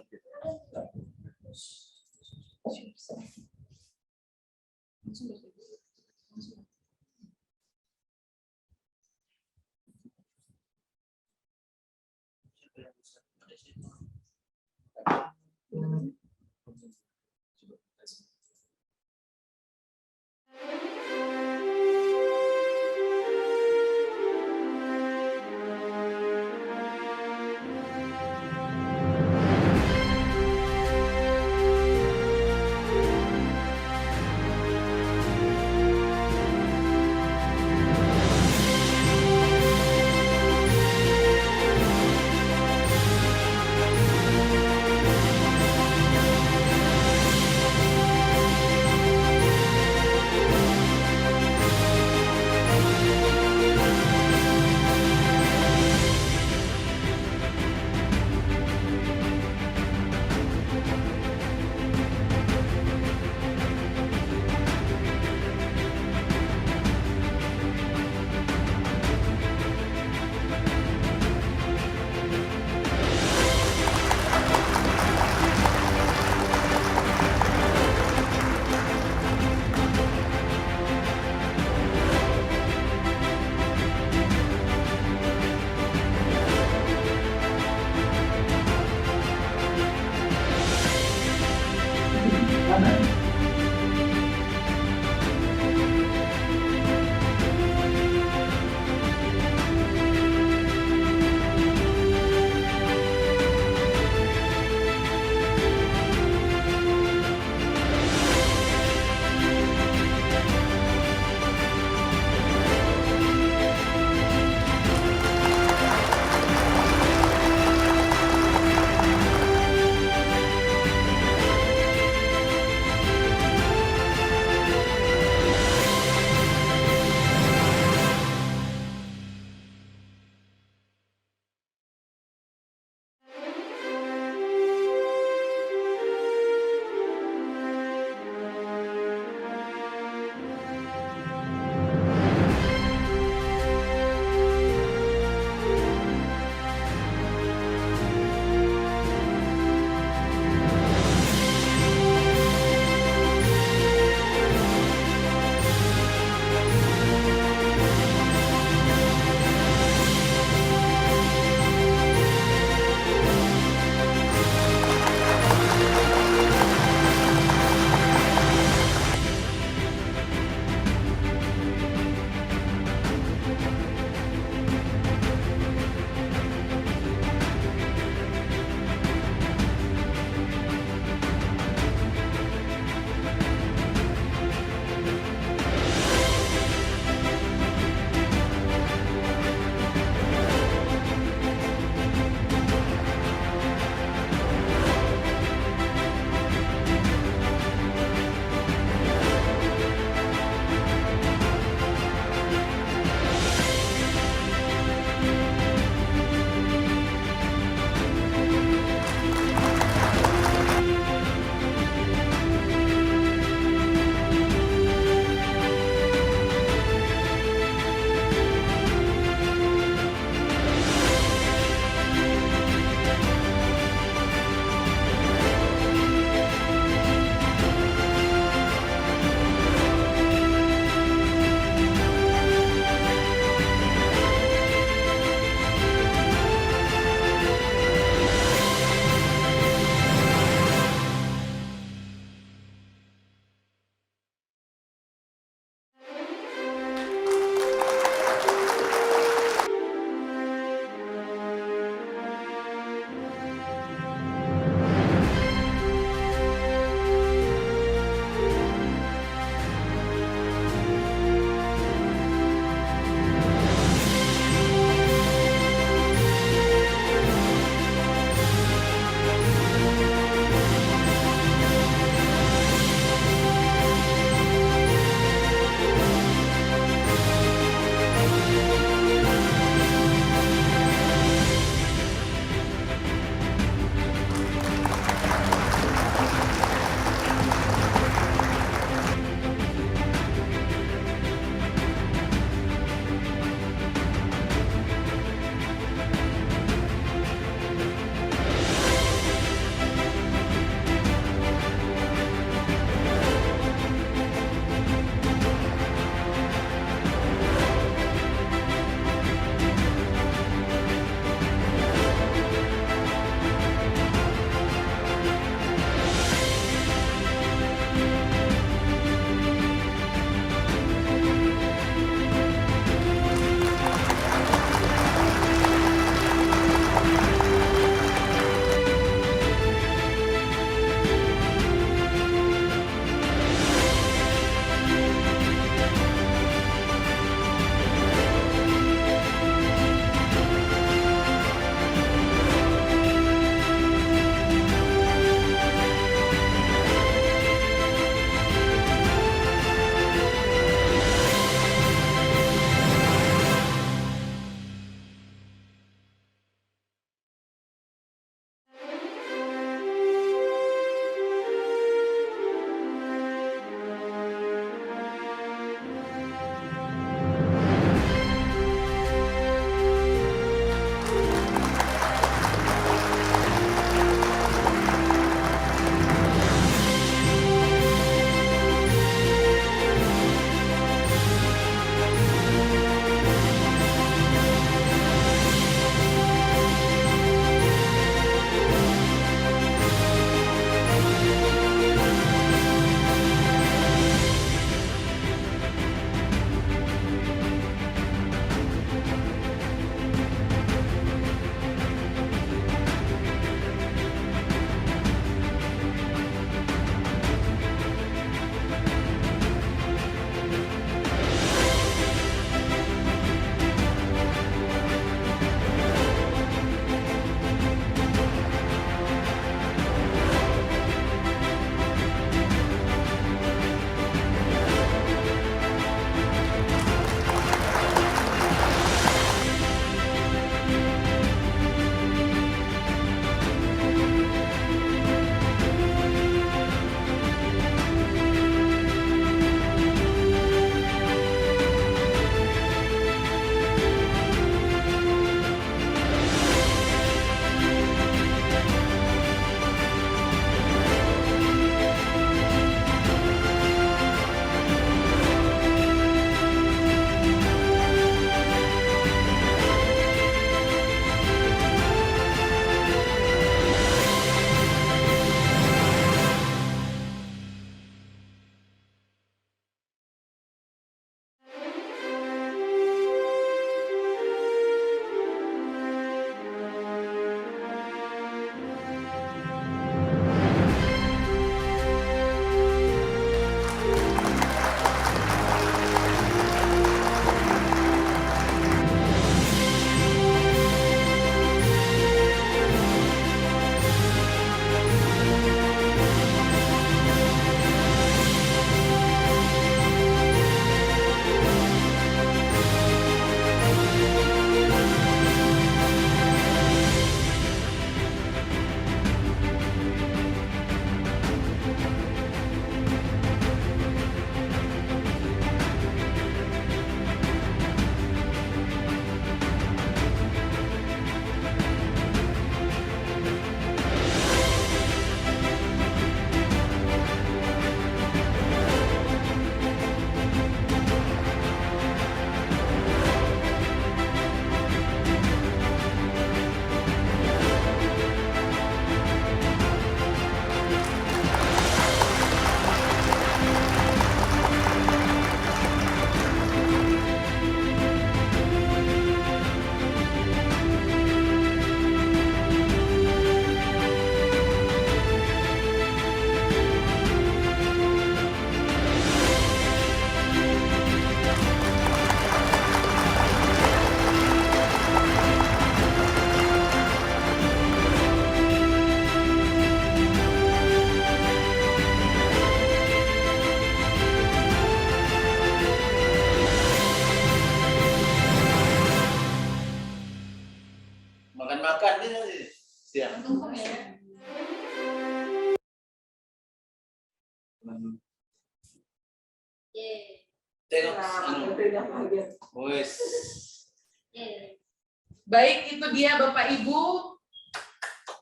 Baik, itu dia Bapak Ibu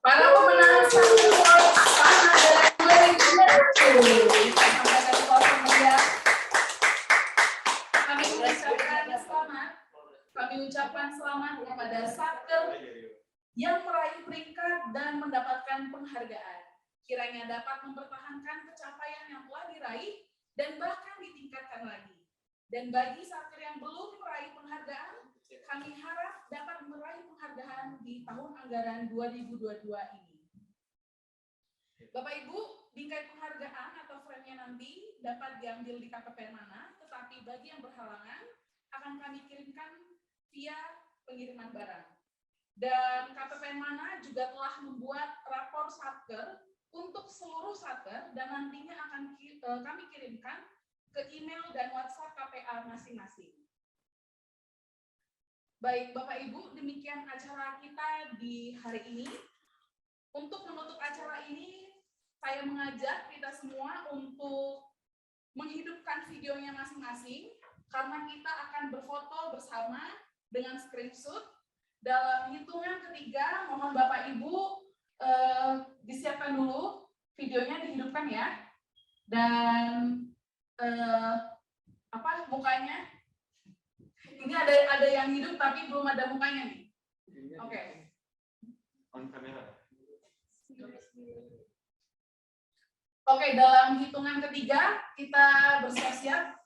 para pemenang Summer Awards Pangandaran 2020. Kami ucapkan selamat kepada Satker yang meraih peringkat dan mendapatkan penghargaan. Kiranya dapat mempertahankan pencapaian yang telah diraih dan bahkan ditingkatkan lagi. Dan bagi Satker yang belum meraih penghargaan, kami harap dapat meraih penghargaan di tahun anggaran 2022 ini. Bapak Ibu, bingkai penghargaan atau frame-nya nanti dapat diambil di KPPN mana, tetapi bagi yang berhalangan akan kami kirimkan via pengiriman barang. Dan KPPN mana juga telah membuat rapor Satker untuk seluruh Satker dan nantinya akan kami kirimkan ke email dan WhatsApp KPA masing-masing. Baik, Bapak Ibu, demikian acara kita di hari ini. Untuk menutup acara ini, saya mengajak kita semua untuk menghidupkan videonya masing-masing, karena kita akan berfoto bersama dengan screenshot. Dalam hitungan ketiga, mohon Bapak Ibu disiapkan dulu videonya, dihidupkan ya. Dan mukanya? Ini ada yang hidup tapi belum ada mukanya nih. Oke. Oke, dalam hitungan ketiga kita bersiap-siap.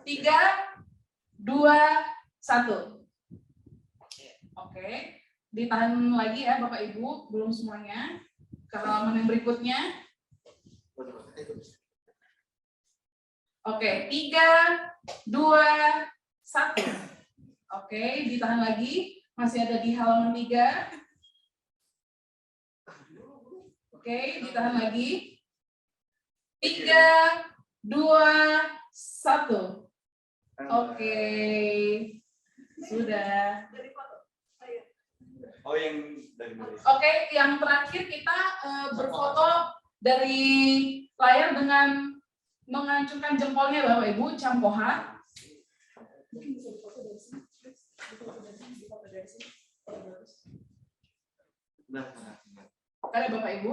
3, 2, 1. Oke, ditahan lagi ya Bapak Ibu, belum semuanya. Ke halaman yang berikutnya. Oke, 3, 2, 1. Oke, ditahan lagi. Masih ada di halaman 3. Oke, ditahan lagi. 3, 2, 1. Oke. Sudah. Oh, yang dari Oke, yang terakhir kita berfoto dari layar dengan mengacungkan jempolnya Bapak Ibu, campoha. Ada Bapak Ibu.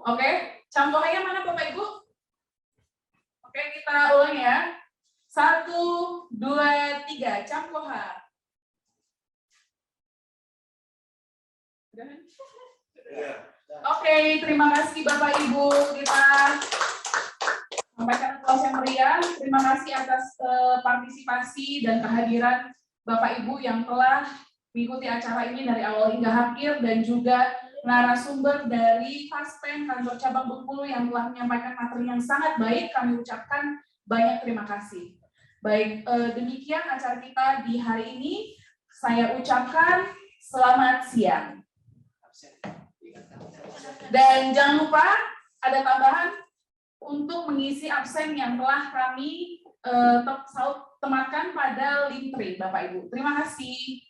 Oke, campohanya mana Bapak Ibu? Oke, kita ulang ya. 1, 2, 3, campoha. Oke, terima kasih Bapak Ibu. Kita sampaikan aplaus yang meriah. Terima kasih atas partisipasi dan kehadiran Bapak Ibu yang telah mengikuti acara ini dari awal hingga akhir, dan juga narasumber dari Kaspen Kantor Cabang Bengkulu yang telah menyampaikan materi yang sangat baik. Kami ucapkan banyak terima kasih. Baik, demikian acara kita di hari ini. Saya ucapkan selamat siang. Dan jangan lupa ada tambahan untuk mengisi absen yang telah kami tematkan pada link 3, Bapak Ibu. Terima kasih.